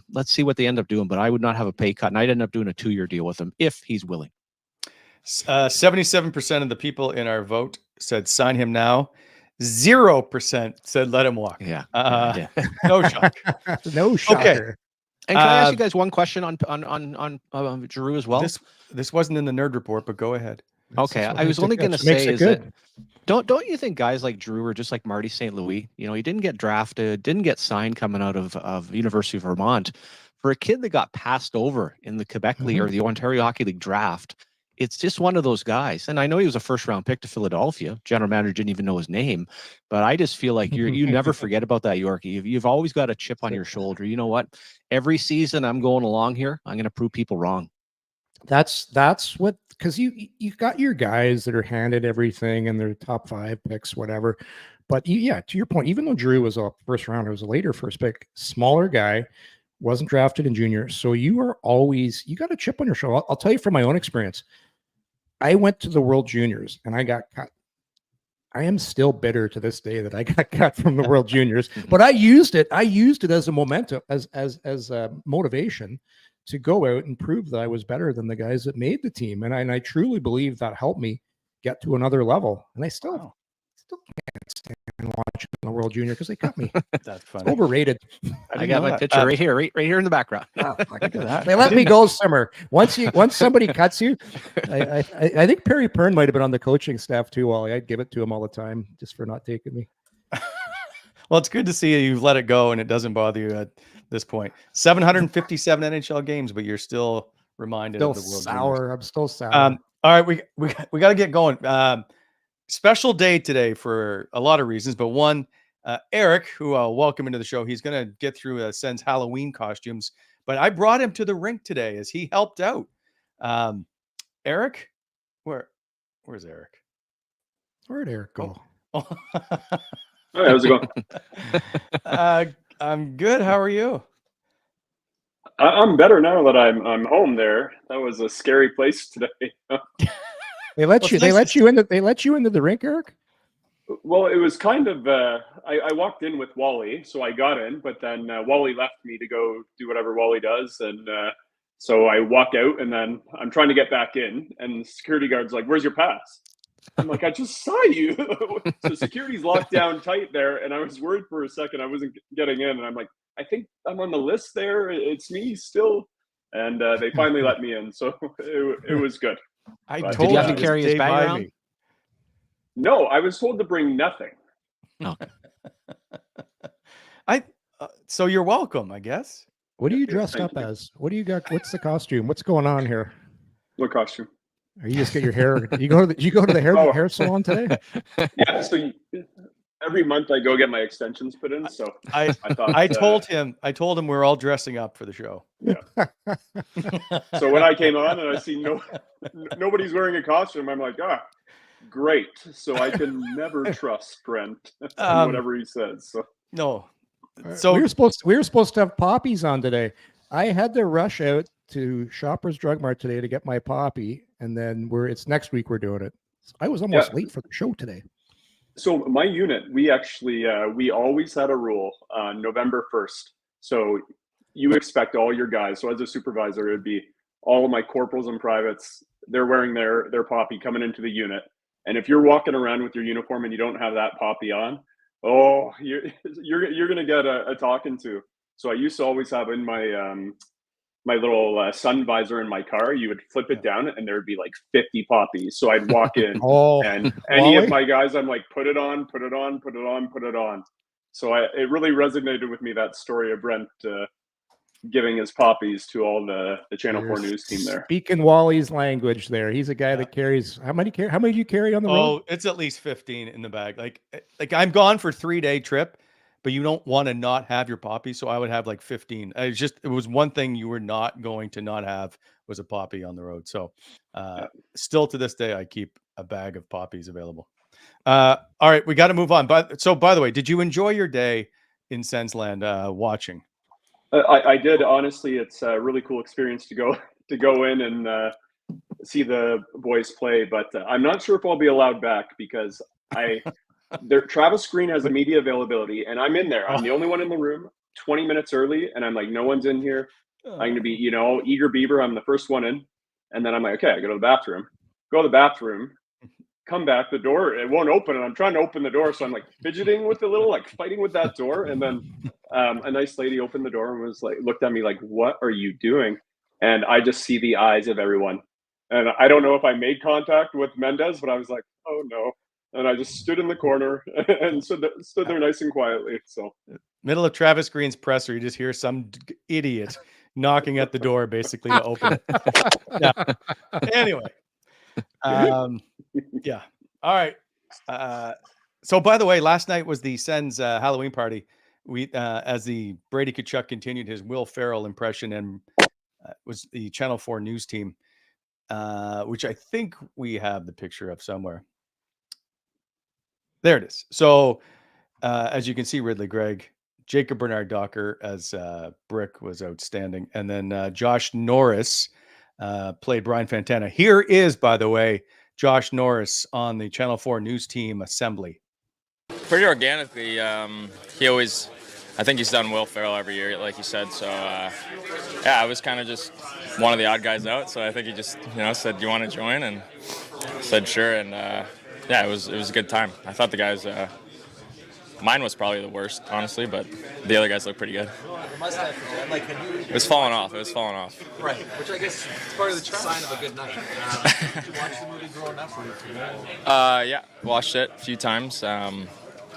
Let's see what they end up doing. But I would not have a pay cut, and I'd end up doing a 2-year deal with him if he's willing. 77% of the people in our vote said sign him now. 0% said let him walk. Yeah. No shock. No shocker. Okay. And can I ask you guys one question on Giroux as well? This wasn't in the nerd report, but go ahead. Okay, I was only going to say is that don't you think guys like Giroux are just like Marty St. Louis? You know, he didn't get drafted, didn't get signed coming out of University of Vermont. For a kid that got passed over in the Quebec League or the Ontario Hockey League draft, it's just one of those guys. And I know he was a first round pick to Philadelphia. General manager didn't even know his name, but I just feel like you never forget about that, Yorkie. You've always got a chip on your shoulder. You know what? Every season I'm going along here, I'm going to prove people wrong. That's what, because you got your guys that are handed everything and they're top 5 picks, whatever. But yeah, to your point, even though Giroux was a first rounder, was a later first pick, smaller guy, wasn't drafted in junior. So you got a chip on your shoulder. I'll tell you from my own experience. I went to the World Juniors and I got cut. I am still bitter to this day that I got cut from the World Juniors, but I used it as a momentum, as a motivation to go out and prove that I was better than the guys that made the team. And I truly believe that helped me get to another level. And I still can't stand watching the World Junior because they cut me. That's funny. It's overrated. I got my picture right here in the background. Oh, they let me go, Simmer. Once somebody cuts you, I think Perry Pern might have been on the coaching staff too, Wally. I'd give it to him all the time just for not taking me. Well, it's good to see you've let it go and it doesn't bother you at this point. 757 NHL games, but you're still reminded of the World Juniors. I'm still sour. All right, we got to get going. Special day today for a lot of reasons, but one, Eric, who I'll welcome into the show, he's going to get through Sens Halloween costumes, but I brought him to the rink today as he helped out. Eric, where's Eric? Where'd Eric go? Oh. Hey, how's it going? I'm good. How are you? I'm better now that I'm home there. That was a scary place today. They let you into the rink, Eric? Well, it was kind of I walked in with Wally, so I got in, but then Wally left me to go do whatever Wally does, and so I walk out, and then I'm trying to get back in, and the security guard's like, "Where's your pass?" I'm like, "I just saw you." So security's locked down tight there, and I was worried for a second I wasn't getting in, and I'm like, "I think I'm on the list there. It's me still," and they finally let me in, so it was good. Did you have to carry his bag around? No, I was told to bring nothing. Okay. So you're welcome, I guess. What are you dressed up as? What do you got? What's the costume? What's going on here? What costume? Are you just get your hair? You go to the hair salon today? Yeah. So every month I go get my extensions put in. So I thought I told him we're all dressing up for the show. Yeah. So when I came on and I see nobody's wearing a costume, I'm like, great. So I can never trust Brent and whatever he says. So no. So we were supposed to have poppies on today. I had to rush out to Shoppers Drug Mart today to get my poppy, and then it's next week we're doing it. I was almost late for the show today. So my unit, we actually we always had a rule on November 1st. So you expect all your guys. So as a supervisor, it'd be all of my corporals and privates. They're wearing their poppy coming into the unit. And if you're walking around with your uniform and you don't have that poppy on, you're gonna get a talking to. So I used to always have in my my little sun visor in my car. You would flip it down and there would be like 50 poppies. So I'd walk in and any of my guys, I'm like, put it on, put it on, put it on, put it on. So it really resonated with me, that story of Brent giving his poppies to all the Channel 4 News team there. Speaking Wally's language there. He's a guy that carries, how many do you carry on the road? Oh, it's at least 15 in the bag. Like I'm gone for 3-day trip, but you don't want to not have your poppy. So I would have like 15. It was one thing you were not going to not have was a poppy on the road. So still to this day, I keep a bag of poppies available. All right, we got to move on. But so by the way, did you enjoy your day in Sensland watching? I did. Honestly, it's a really cool experience to go in and see the boys play, but I'm not sure if I'll be allowed back because Travis Green has a media availability and I'm in there. I'm the only one in the room 20 minutes early and I'm like, no one's in here. I'm going to be, eager beaver. I'm the first one in. And then I'm like, okay, I go to the bathroom, come back, the door, it won't open. And I'm trying to open the door. So I'm like fidgeting with fighting with that door. And then a nice lady opened the door and was like, looked at me like, what are you doing? And I just see the eyes of everyone. And I don't know if I made contact with Mendez, but I was like, oh no. And I just stood in the corner and stood there nice and quietly. So middle of Travis Green's presser, you just hear some idiot knocking at the door basically to open it. Yeah. Anyway, Yeah. All right. So, by the way, last night was the Sens Halloween party. We, as the Brady Tkachuk continued his Will Ferrell impression, and was the Channel 4 news team, which I think we have the picture of somewhere. There it is. So, as you can see, Ridley Gregg, Jacob Bernard Docker as Brick was outstanding, and then Josh Norris played Brian Fantana. Here is, by the way, Josh Norris on the Channel 4 news team assembly. Pretty organically. He always, I think he's done Will Ferrell every year, like you said. So, yeah, I was kind of just one of the odd guys out. So I think he just, said, "Do you want to join?" And I said, "Sure." And yeah, it was a good time. I thought the guys, mine was probably the worst, honestly, but the other guys looked pretty good. It was falling off. Right, which I guess is part of the sign of a good night. Did you watch the movie growing up? Yeah, watched it a few times.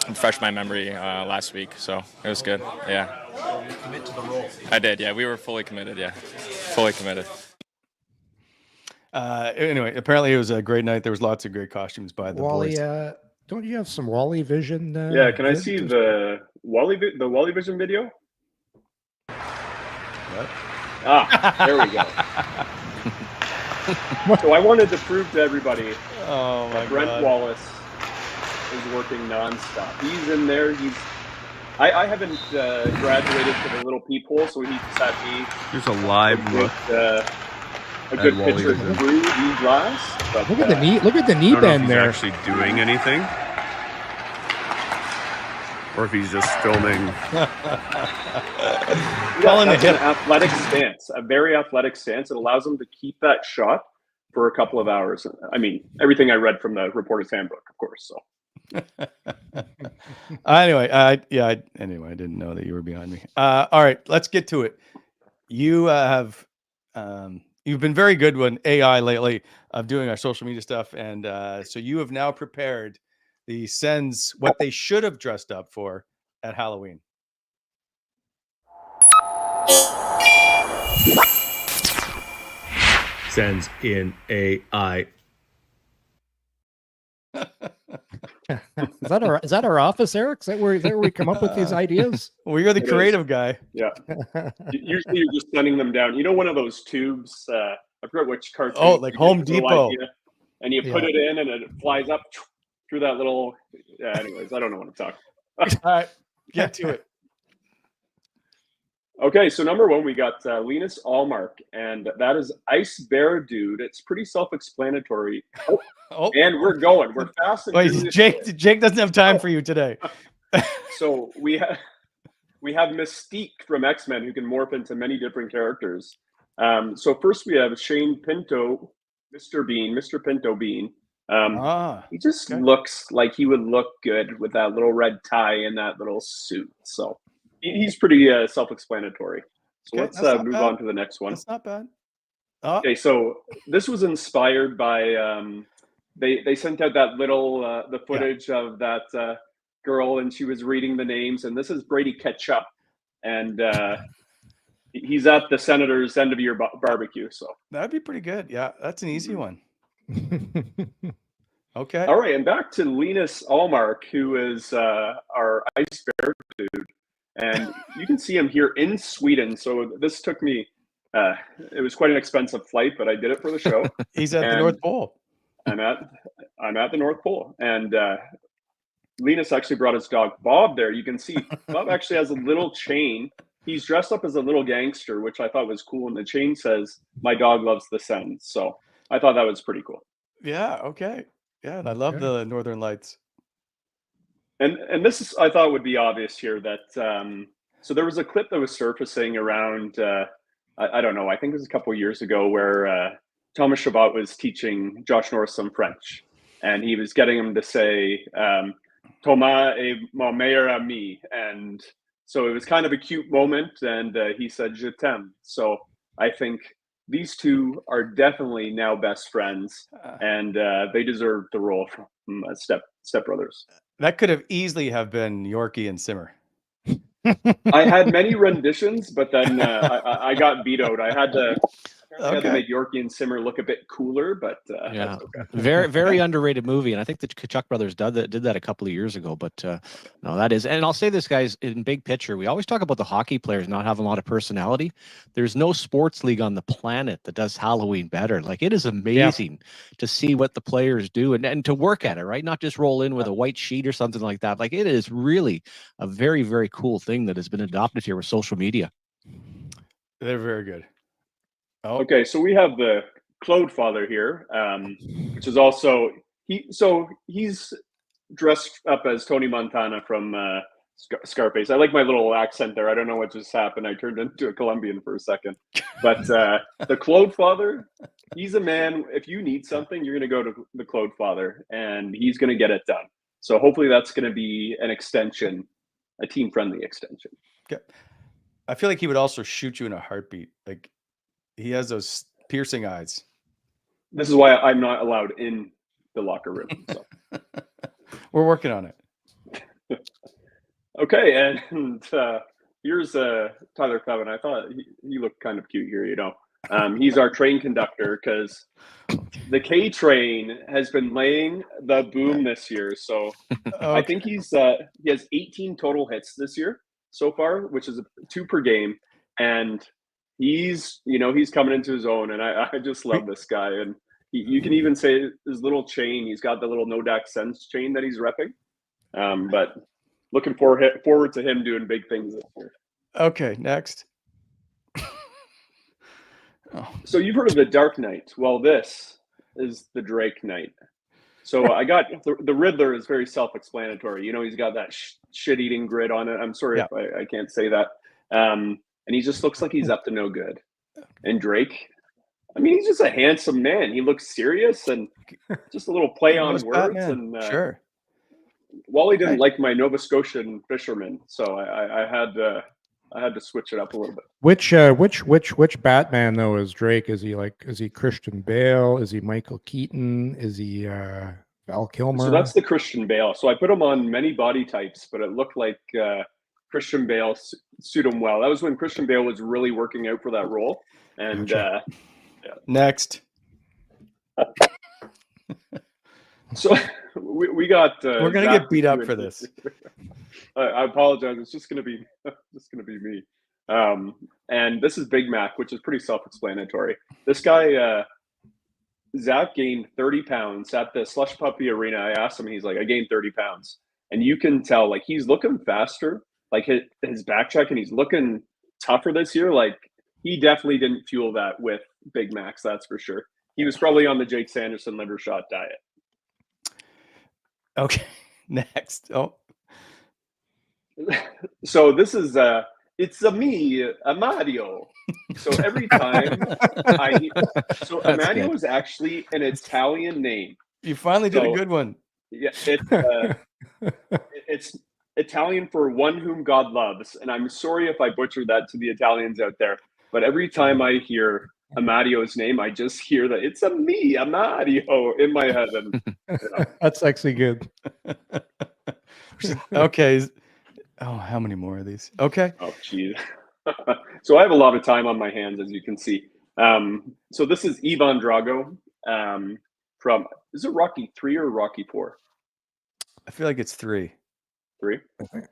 Refreshed my memory last week, so it was good. Yeah. Did you commit to the role? I did. Yeah, we were fully committed. Yeah, fully committed. Anyway, apparently it was a great night. There was lots of great costumes by the Wally, boys. don't you have some Wally Vision? Yeah, can I see the Wally Vision video? What? There we go. So I wanted to prove to everybody that Brent Wallace is working nonstop. He's in there. I haven't graduated to the little peephole, so he just had me. There's a live look. A good picture through the glass. But, look at the knee. Look at the knee I don't know if bend he's there. actually doing anything, or if he's just filming. That's an athletic stance, a very athletic stance. It allows him to keep that shot for a couple of hours. I mean, everything I read from the reporter's handbook, of course. So. Anyway, I didn't know that you were behind me. All right, let's get to it. You have you've been very good with AI lately of doing our social media stuff, and so you have now prepared the Sens what they should have dressed up for at Halloween. Sens in AI. Is that our office, Eric? Is that where we come up with these ideas? Well, you're the creative guy. Yeah. Usually you're just sending them down. One of those tubes. I forget which cartoon. Oh, like Home Depot. And you put it in, and it flies up through that little. Anyways, I don't know what I'm talking about. All right, get to it. Okay, so number one, we got Linus Allmark, and that is Ice Bear Dude. It's pretty self-explanatory. And we're going. We're fast. And wait, Jake doesn't have time for you today. So we have Mystique from X-Men, who can morph into many different characters. So first we have Shane Pinto, Mr. Pinto Bean. He just looks like he would look good with that little red tie and that little suit. So he's pretty self-explanatory. So let's move on to the next one. That's not bad. Okay, so this was inspired by they sent out that little the footage of that girl, and she was reading the names, and this is Brady Tkachuk, and he's at the Senators' end of year barbecue. So that'd be pretty good. Yeah, that's an easy one. Okay. All right, and back to Linus Allmark, who is our Ice Bear Dude, and you can see him here in Sweden. So this took me. It was quite an expensive flight, but I did it for the show. He's at the North Pole. I'm at the North Pole, and Linus actually brought his dog Bob there. You can see Bob actually has a little chain. He's dressed up as a little gangster, which I thought was cool. And the chain says, "My dog loves the Sens." So I thought that was pretty cool. Yeah. Okay. Yeah, and I love the Northern Lights. And this is, I thought would be obvious here that so there was a clip that was surfacing around I don't know, I think it was a couple of years ago where Thomas Chabot was teaching Josh Norris some French, and he was getting him to say Thomas est mon meilleur ami, and so it was kind of a cute moment, and he said je t'aime. So I think these two are definitely now best friends, and they deserve the role from Step Brothers. That could have easily have been Yorkie and Simmer. I had many renditions, but then I got vetoed. I had to I had to make Yorkie and Simmer look a bit cooler, but Yeah, that's okay. very underrated movie, and I think the Kachuk brothers did that a couple of years ago. But no, that is, and I'll say this, guys, in big picture, we always talk about the hockey players not having a lot of personality. There's no sports league on the planet that does Halloween better. Like, it is amazing to see what the players do and to work at it, right? Not just roll in with a white sheet or something like that. Like, it is really a very, very cool thing that has been adopted here with social media. They're very good. Oh. Okay, so we have the Claude father here, which is also he's dressed up as Tony Montana from Scarface. I like my little accent there. I don't know what just happened. I turned into a Colombian for a second. But the Claude father, he's a man. If you need something, you're going to go to the Claude father, and he's going to get it done. So hopefully that's going to be an extension, a team-friendly extension. Okay. I feel like he would also shoot you in a heartbeat. Like, he has those piercing eyes. This is why I'm not allowed in the locker room. So. We're working on it. Okay, and here's Tyler Clevin. I thought he looked kind of cute here, you know. He's our train conductor because the K train has been laying the boom this year. So I think he has 18 total hits this year so far, which is 2 per game, and he's coming into his own, and I just love this guy. And you can even say his little chain. He's got the little Nodak Sens chain that he's repping. But looking forward to him doing big things this year. Okay, next. So you've heard of the Dark Knight. Well, this is the Drake Knight. So I got the Riddler is very self-explanatory. You know, he's got that shit-eating grid on it. I'm sorry if I can't say that. And he just looks like he's up to no good. And Drake, I mean, he's just a handsome man. He looks serious and just a little play on words. Batman. And sure. Wally didn't like my Nova Scotian fisherman, so I had to switch it up a little bit. Which Batman though is Drake? Is he Christian Bale? Is he Michael Keaton? Is he Val Kilmer? So that's the Christian Bale. So I put him on many body types, but it looked like Christian Bale suit him well. That was when Christian Bale was really working out for that role. And next. So we got. We're gonna get beat up for this. I apologize. It's just gonna be me. And this is Big Mac, which is pretty self-explanatory. This guy, Zach, gained 30 pounds at the Slush Puppy Arena. I asked him, he's like, I gained 30 pounds, and you can tell like he's looking faster, like his back check, and he's looking tougher this year. Like he definitely didn't fuel that with Big Macs, that's for sure. He was probably on the Jake Sanderson liver shot diet. Okay, next. Oh, so this is it's me, Amadio. So every time Amadio is actually an Italian name. You finally did a good one. Yeah, it's Italian for one whom God loves, and I'm sorry if I butchered that to the Italians out there. But every time I hear Amadio's name, I just hear that it's a me, Amadio, in my head. And, That's actually good. Okay. Oh, how many more of these? Okay. Oh, geez. So I have a lot of time on my hands, as you can see. So this is Ivan Drago from, is it Rocky 3 or Rocky 4? I feel like it's 3. 3?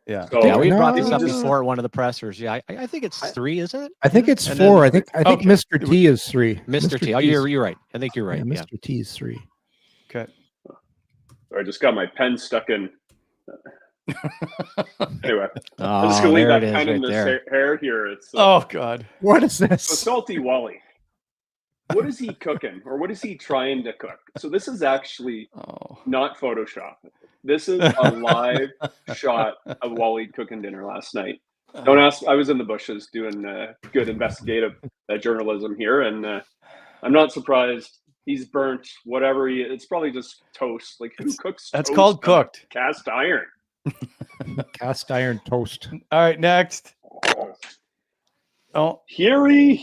Yeah. So, yeah, we brought this up before at one of the pressers. Yeah, I think it's 3, isn't it? I think it's 4. I think Mr. T is 3. Mr. T. Oh, you're right. I think you're right. Yeah, Mr. T is 3. Okay. I just got my pen stuck in. Anyway, Oh, I'm just gonna leave there that it is, pen in right this there. hair here. It's Oh God, what is this? So Salty Wally. What is he cooking, or what is he trying to cook? So this is actually not Photoshop. This is a live shot of Wally cooking dinner last night. Don't ask. I was in the bushes doing good investigative journalism here, and I'm not surprised. He's burnt whatever it's probably just toast. Like who cooks? That's toast called cooked. Cast iron. Cast iron toast. All right, next. Oh, Heary.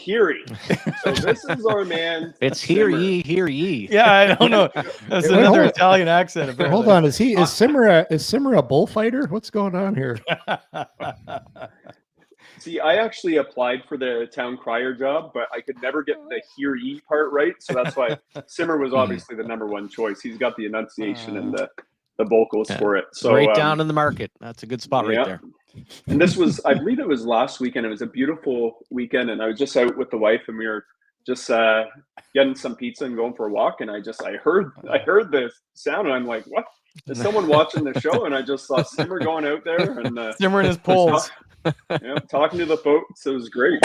So this is our man. It's hear ye. Yeah, I don't know. That's another Italian accent. Apparently. Hold on, is Simmer a bullfighter? What's going on here? See, I actually applied for the town crier job, but I could never get the hear ye part right. So that's why Simmer was obviously the number one choice. He's got the enunciation and the vocals for it. So right down in the market. That's a good spot right there. And this was, I believe it was last weekend. It was a beautiful weekend, and I was just out with the wife, and we were just getting some pizza and going for a walk. And I heard the sound, and I'm like, what? Is someone watching the show? And I just saw Simmer going out there and Simmer in his poles. Talking to the folks. It was great.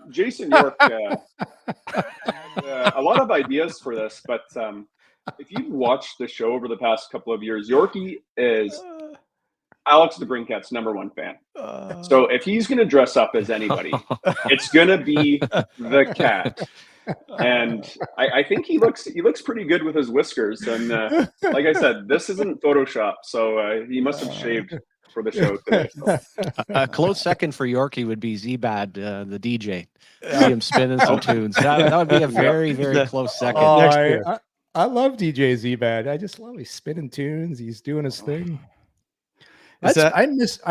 Jason York had a lot of ideas for this, but if you've watched the show over the past couple of years, Yorkie is Alex DeBrincat's number one fan. So if he's going to dress up as anybody, it's going to be the cat. And I think he looks pretty good with his whiskers. And like I said, this isn't Photoshop, so he must have shaved for the show today. A close second for Yorkie would be Zbad, the DJ. See him spinning some tunes. That would be a very, very close second. I love DJ Zbad. I just love he's spinning tunes. He's doing his thing. I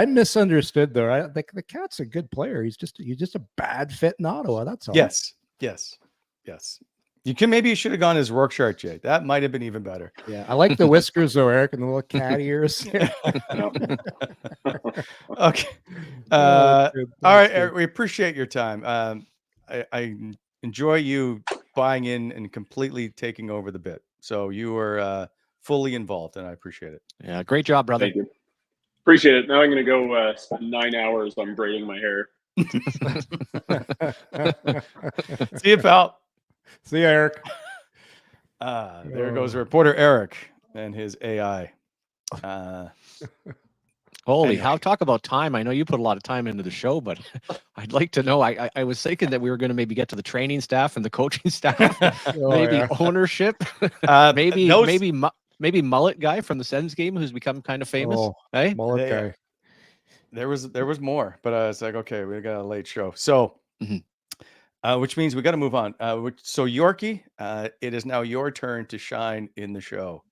misunderstood though. The cat's a good player. He's just a bad fit in Ottawa. That's all. Yes. Maybe you should have gone as Rorschach, Jay. That might have been even better. Yeah, I like the whiskers though, Eric, and the little cat ears. Okay. All right, Eric, we appreciate your time. I enjoy you buying in and completely taking over the bit. So you were fully involved, and I appreciate it. Yeah, great job, brother. Thank you. Appreciate it. Now I'm going to go spend 9 hours on braiding my hair. See you, pal. See you, Eric. There goes reporter Eric and his AI. Holy, how talk about time. I know you put a lot of time into the show, but I'd like to know. I was thinking that we were going to maybe get to the training staff and the coaching staff, ownership, maybe Mullet guy from the Sens game who's become kind of famous. Hey, Mullet guy. There was more, but I was like, okay, we got a late show. So, which means we got to move on. So Yorkie, it is now your turn to shine in the show.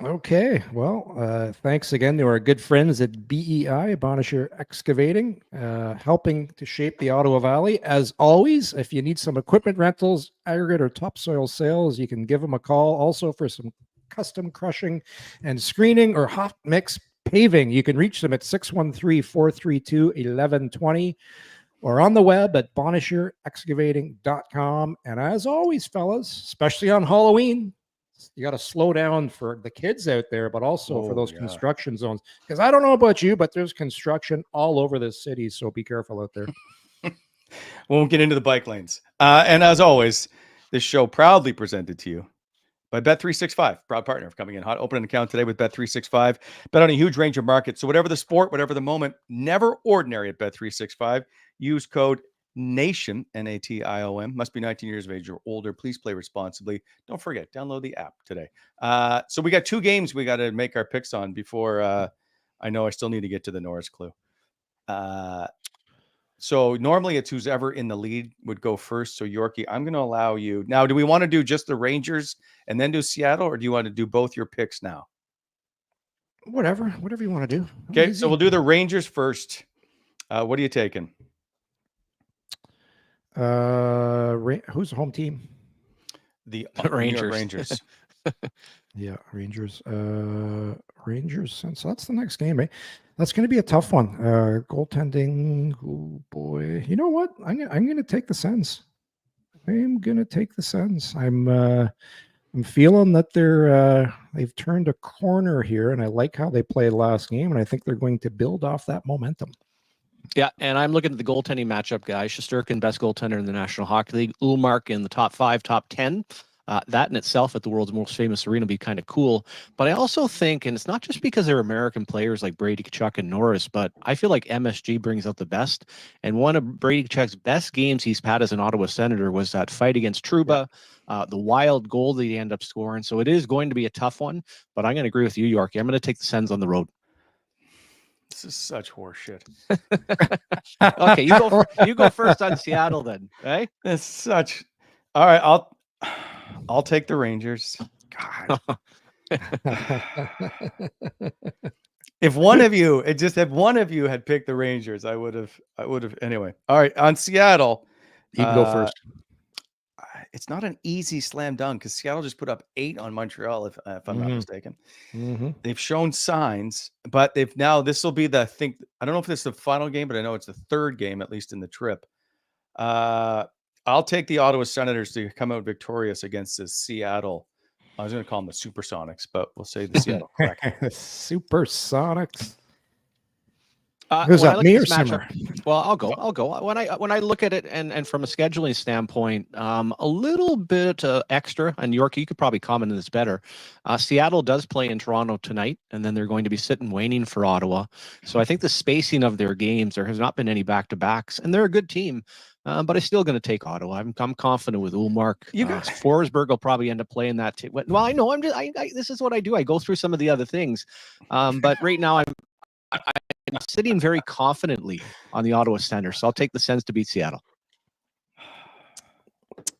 Okay. Well, thanks again to our good friends at BEI, Bonnechere Excavating, helping to shape the Ottawa Valley. As always, if you need some equipment rentals, aggregate or topsoil sales, you can give them a call. Also for some custom crushing and screening or hot mix paving, you can reach them at 613-432-1120 or on the web at BonnechereExcavating.com. And as always, fellas, especially on Halloween, you got to slow down for the kids out there, but also for those construction zones. Because I don't know about you, but there's construction all over this city, so be careful out there. Won't get into the bike lanes. And as always, this show proudly presented to you by Bet365, proud partner of Coming In Hot. Open an account today with Bet365. Bet on a huge range of markets. So whatever the sport, whatever the moment, never ordinary at Bet365. Use code NATION, NATIOM. Must be 19 years of age or older. Please play responsibly. Don't forget, download the app today. So we got 2 games we got to make our picks on before I know I still need to get to the Norris clue. So normally it's who's ever in the lead would go first. So Yorkie, I'm going to allow you. Now, do we want to do just the Rangers and then do Seattle, or do you want to do both your picks now? Whatever you want to do. Okay, so we'll do the Rangers first. What are you taking? Who's the home team? The Rangers. Rangers. Yeah, Rangers. Rangers. So that's the next game, eh? That's going to be a tough one. Goaltending. Oh boy. You know what? I'm going to take the Sens. I'm going to take the Sens. I'm feeling that they've turned a corner here, and I like how they played last game, and I think they're going to build off that momentum. Yeah, and I'm looking at the goaltending matchup, guys. Shesterkin, best goaltender in the National Hockey League. Ullmark in the top 5, top 10. That in itself at the world's most famous arena would be kind of cool. But I also think, and it's not just because they're American players like Brady Tkachuk and Norris, but I feel like MSG brings out the best. And one of Brady Tkachuk's best games he's had as an Ottawa Senator was that fight against Trouba, the wild goal that he ended up scoring. So it is going to be a tough one, but I'm going to agree with you, Yorkie. I'm going to take the Sens on the road. This is such horseshit. Okay, you go first on Seattle then, right? It's such. All right, I'll take the Rangers. God. If one of you, if one of you had picked the Rangers, I would have. Anyway, all right. On Seattle, You can go first. it's not an easy slam dunk because Seattle just put up 8 on Montreal, if I'm not mistaken. They've shown signs, but this will be I don't know if this is the final game, but I know it's the third game, at least in the trip. I'll take the Ottawa Senators to come out victorious against the Seattle. I was going to call them the Supersonics, but we'll say the Seattle Kraken. Supersonics. Who's up, me or Simmer? Well, I'll go. When I look at it and from a scheduling standpoint, a little bit extra. And York, you could probably comment on this better. Seattle does play in Toronto tonight, and then they're going to be sitting waiting for Ottawa. So I think the spacing of their games, there has not been any back-to-backs, and they're a good team. But I'm still going to take Ottawa. I'm confident with Ullmark. Forsberg will probably end up playing that too. Well, I know. This is what I do. I go through some of the other things, but right now I'm sitting very confidently on the Ottawa Senators, so I'll take the Sens to beat Seattle.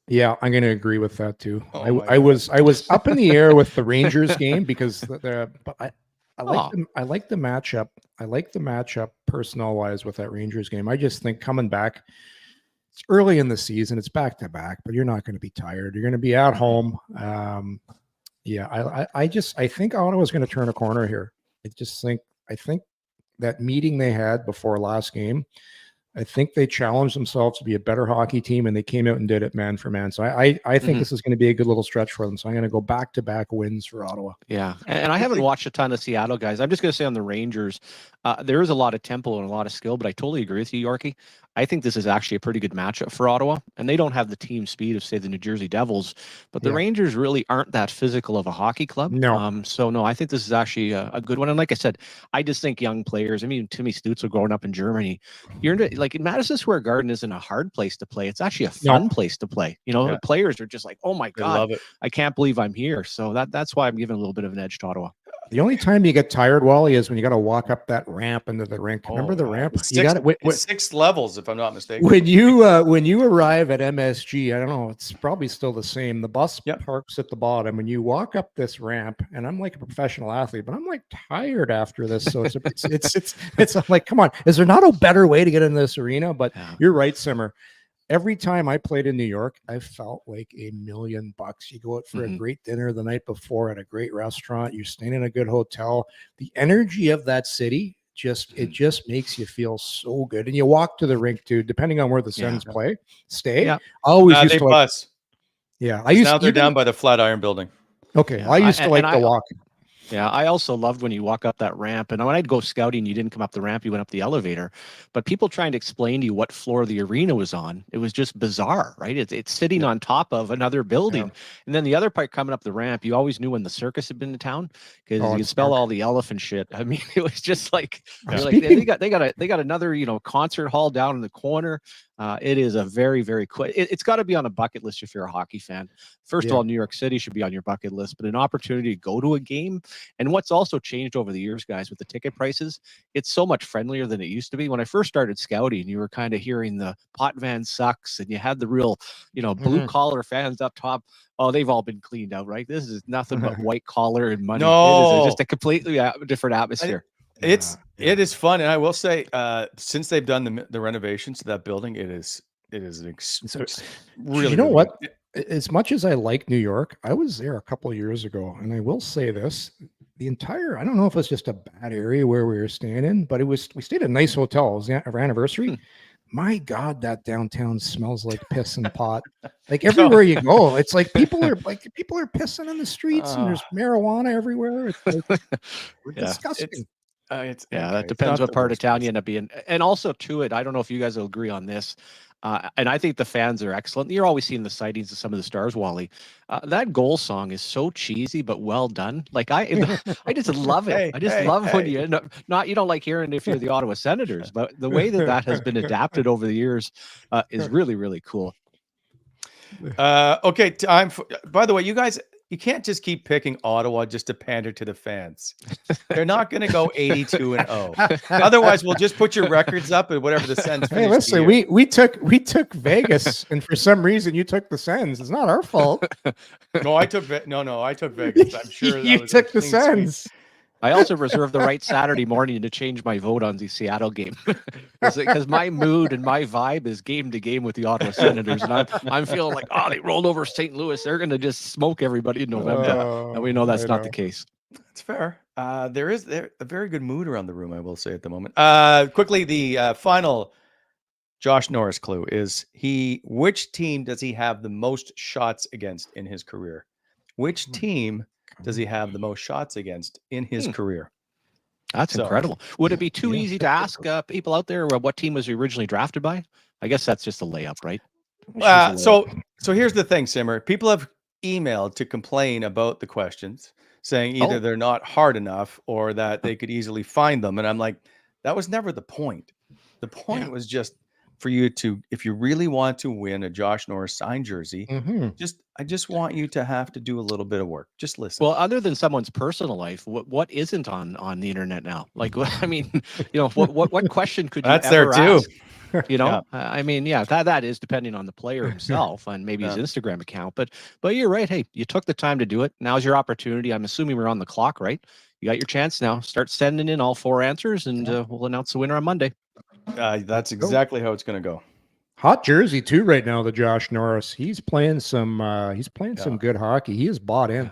Yeah, I'm going to agree with that too. I was up in the air with the Rangers game because I like the matchup. I like the matchup personnel wise with that Rangers game. I just think coming back, it's early in the season, it's back to back, but you're not going to be tired. You're going to be at home. I think Ottawa's going to turn a corner here. I think that meeting they had before last game, I think they challenged themselves to be a better hockey team, and they came out and did it man for man. So I think this is going to be a good little stretch for them. So I'm going to go back-to-back wins for Ottawa. Yeah, and I haven't watched a ton of Seattle guys. I'm just going to say on the Rangers, there is a lot of tempo and a lot of skill, but I totally agree with you, Yorkie. I think this is actually a pretty good matchup for Ottawa, and they don't have the team speed of, say, the New Jersey Devils, but the Rangers really aren't that physical of a hockey club. No. So I think this is actually a good one. And like I said, I just think young players, I mean, Timmy Stutzel growing up in Germany, like in Madison Square Garden isn't a hard place to play. It's actually a fun place to play. The players are just like, oh my God, I can't believe I'm here. So that's why I'm giving a little bit of an edge to Ottawa. The only time you get tired, Wally, is when you got to walk up that ramp into the rink. Remember the ramp? You got it. 6 levels, if I'm not mistaken. When you arrive at MSG, I don't know, it's probably still the same. The bus parks at the bottom, and you walk up this ramp. And I'm like a professional athlete, but I'm like tired after this. So it's like, come on, is there not a better way to get in this arena? But you're right, Simmer. Every time I played in New York, I felt like $1 million. You go out for a great dinner the night before at a great restaurant. You're staying in a good hotel. The energy of that city it just makes you feel so good. And you walk to the rink too, depending on where the Sens stay. Yeah. I always used they to bus. Now they're down by the Flatiron Building. Okay, I used to like to walk. Yeah, I also loved when you walk up that ramp. And when I'd go scouting, you didn't come up the ramp, you went up the elevator. But people trying to explain to you what floor the arena was on, it was just bizarre, right? It's sitting on top of another building. Yeah. And then the other part coming up the ramp, you always knew when the circus had been in town because you could smell all the elephant shit. I mean, it was just like, they got another, concert hall down in the corner. It is a very, very quick. It's got to be on a bucket list if you're a hockey fan. First of all, New York City should be on your bucket list, but an opportunity to go to a game. And what's also changed over the years, guys, with the ticket prices, it's so much friendlier than it used to be. When I first started scouting, you were kind of hearing the pot van sucks, and you had the real, blue collar fans up top. Oh, they've all been cleaned out, right? This is nothing but white collar and money. No. It is just a completely different atmosphere. It is fun, and I will say, since they've done the renovations to that building, it is really. You know what? As much as I like New York, I was there a couple of years ago, and I will say this: I don't know if it's just a bad area where we were staying in, but we stayed at a nice hotel. It was our anniversary. My God, that downtown smells like piss and pot. Like everywhere you go, it's like people are pissing in the streets, and there's marijuana everywhere. It's like, disgusting. That depends what part of town you end up being. And also to it, I don't know if you guys will agree on this. And I think the fans are excellent. You're always seeing the sightings of some of the stars, Wally. That goal song is so cheesy, but well done. Like I just love it. I just love when you end up you don't like hearing if you're the Ottawa Senators, but the way that has been adapted over the years is really, really cool. Okay. By the way, you guys, you can't just keep picking Ottawa just to pander to the fans. They're not going to go 82-0. Otherwise, we'll just put your records up and whatever the Sens. Hey, listen, we took Vegas, and for some reason you took the Sens. It's not our fault. No, I took Vegas. I'm sure you took the Sens. I also reserve the right Saturday morning to change my vote on the Seattle game because my mood and my vibe is game to game with the Ottawa Senators, and I'm feeling like, oh, they rolled over St. Louis. They're going to just smoke everybody in November, and we know that's not the case. That's fair. There is a very good mood around the room, I will say, at the moment. Quickly, the final Josh Norris clue is which team does he have the most shots against in his career? Which team does he have the most shots against in his career? That's incredible. Would it be too easy to ask people out there what team was he originally drafted by? I guess that's just a layup, right? So here's the thing, Simmer. People have emailed to complain about the questions, saying either they're not hard enough or that they could easily find them. And I'm like, that was never the point. The point was just for you to, if you really want to win a Josh Norris signed jersey, I just want you to have to do a little bit of work. Just listen. Well, other than someone's personal life, what isn't on the internet now? Like, I mean, what question could you That's ever there too. ask? I mean, that is depending on the player himself and maybe his Instagram account. But you're right. Hey, you took the time to do it. Now's your opportunity. I'm assuming we're on the clock, right? You got your chance now. Start sending in all 4 answers, and we'll announce the winner on Monday. That's exactly how it's going to go. Hot jersey too right now, the Josh Norris. He's playing some good hockey. He is bought in.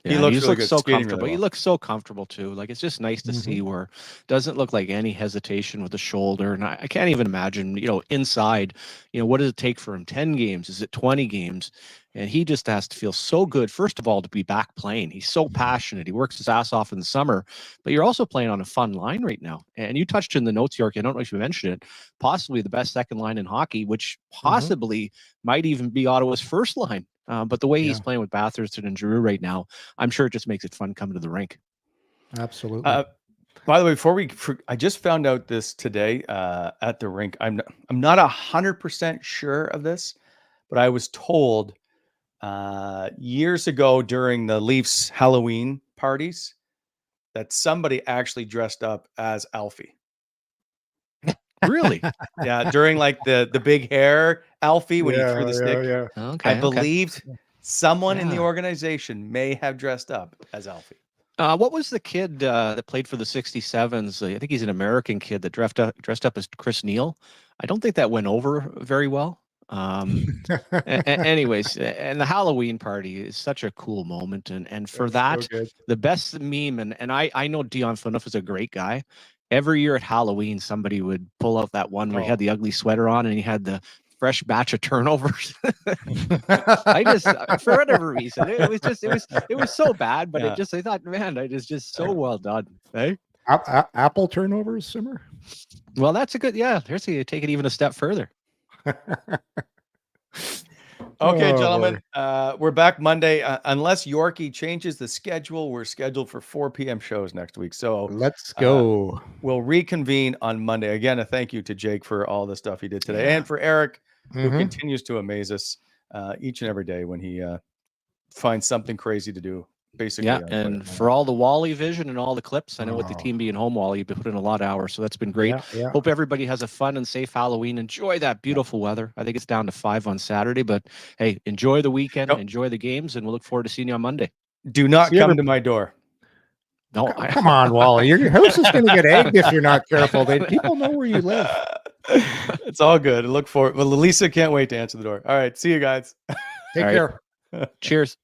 He looks really good. So Skating comfortable. really well. He looks so comfortable too. Like, it's just nice to see where doesn't look like any hesitation with the shoulder. And I can't even imagine, inside, what does it take for him? 10 games? Is it 20 games? And he just has to feel so good, first of all, to be back playing. He's so passionate. He works his ass off in the summer, but you're also playing on a fun line right now. And you touched in the notes, York. I don't know if you mentioned it. Possibly the best second line in hockey, which possibly might even be Ottawa's first line. But the way he's playing with Batherson and Giroux right now, I'm sure it just makes it fun coming to the rink. Absolutely. By the way, I just found out this today at the rink. I'm not 100% sure of this, but I was told years ago during the Leafs Halloween parties that somebody actually dressed up as Alfie. Really? Yeah, during like the big hair Alfie when he threw the stick. Yeah. Okay. I believed someone in the organization may have dressed up as Alfie. What was the kid that played for the 67s? I think he's an American kid that dressed up as Chris Neal. I don't think that went over very well. Anyways, and the Halloween party is such a cool moment. And for that, the best meme, and I know Dion Phaneuf is a great guy. Every year at Halloween, somebody would pull out that one where he had the ugly sweater on and he had the fresh batch of turnovers. I just, for whatever reason, it was so bad, but I thought, man, it is just so well done. Hey, Apple turnovers, Simmer. Well, that's a good, there's you take it even a step further. Okay, gentlemen, we're back Monday. Unless Yorkie changes the schedule, we're scheduled for 4 p.m. shows next week. So let's go. We'll reconvene on Monday. Again, a thank you to Jake for all the stuff he did today, and for Eric, who continues to amaze us each and every day when he finds something crazy to do. Basically, and for all the Wally vision and all the clips, I know with the team being home, Wally, you've put in a lot of hours, so that's been great. Hope everybody has a fun and safe Halloween. Enjoy that beautiful weather. I think it's down to 5 on Saturday, but hey, enjoy the weekend, enjoy the games, and we'll look forward to seeing you on Monday. Do not come to my door. No, come on, Wally. Your house is going to get egged if you're not careful. People know where you live. It's all good. I look forward. Well, Lisa can't wait to answer the door. All right, see you guys. Take care. Cheers.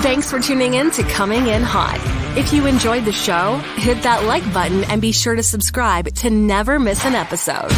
Thanks for tuning in to Coming In Hot. If you enjoyed the show, hit that like button and be sure to subscribe to never miss an episode.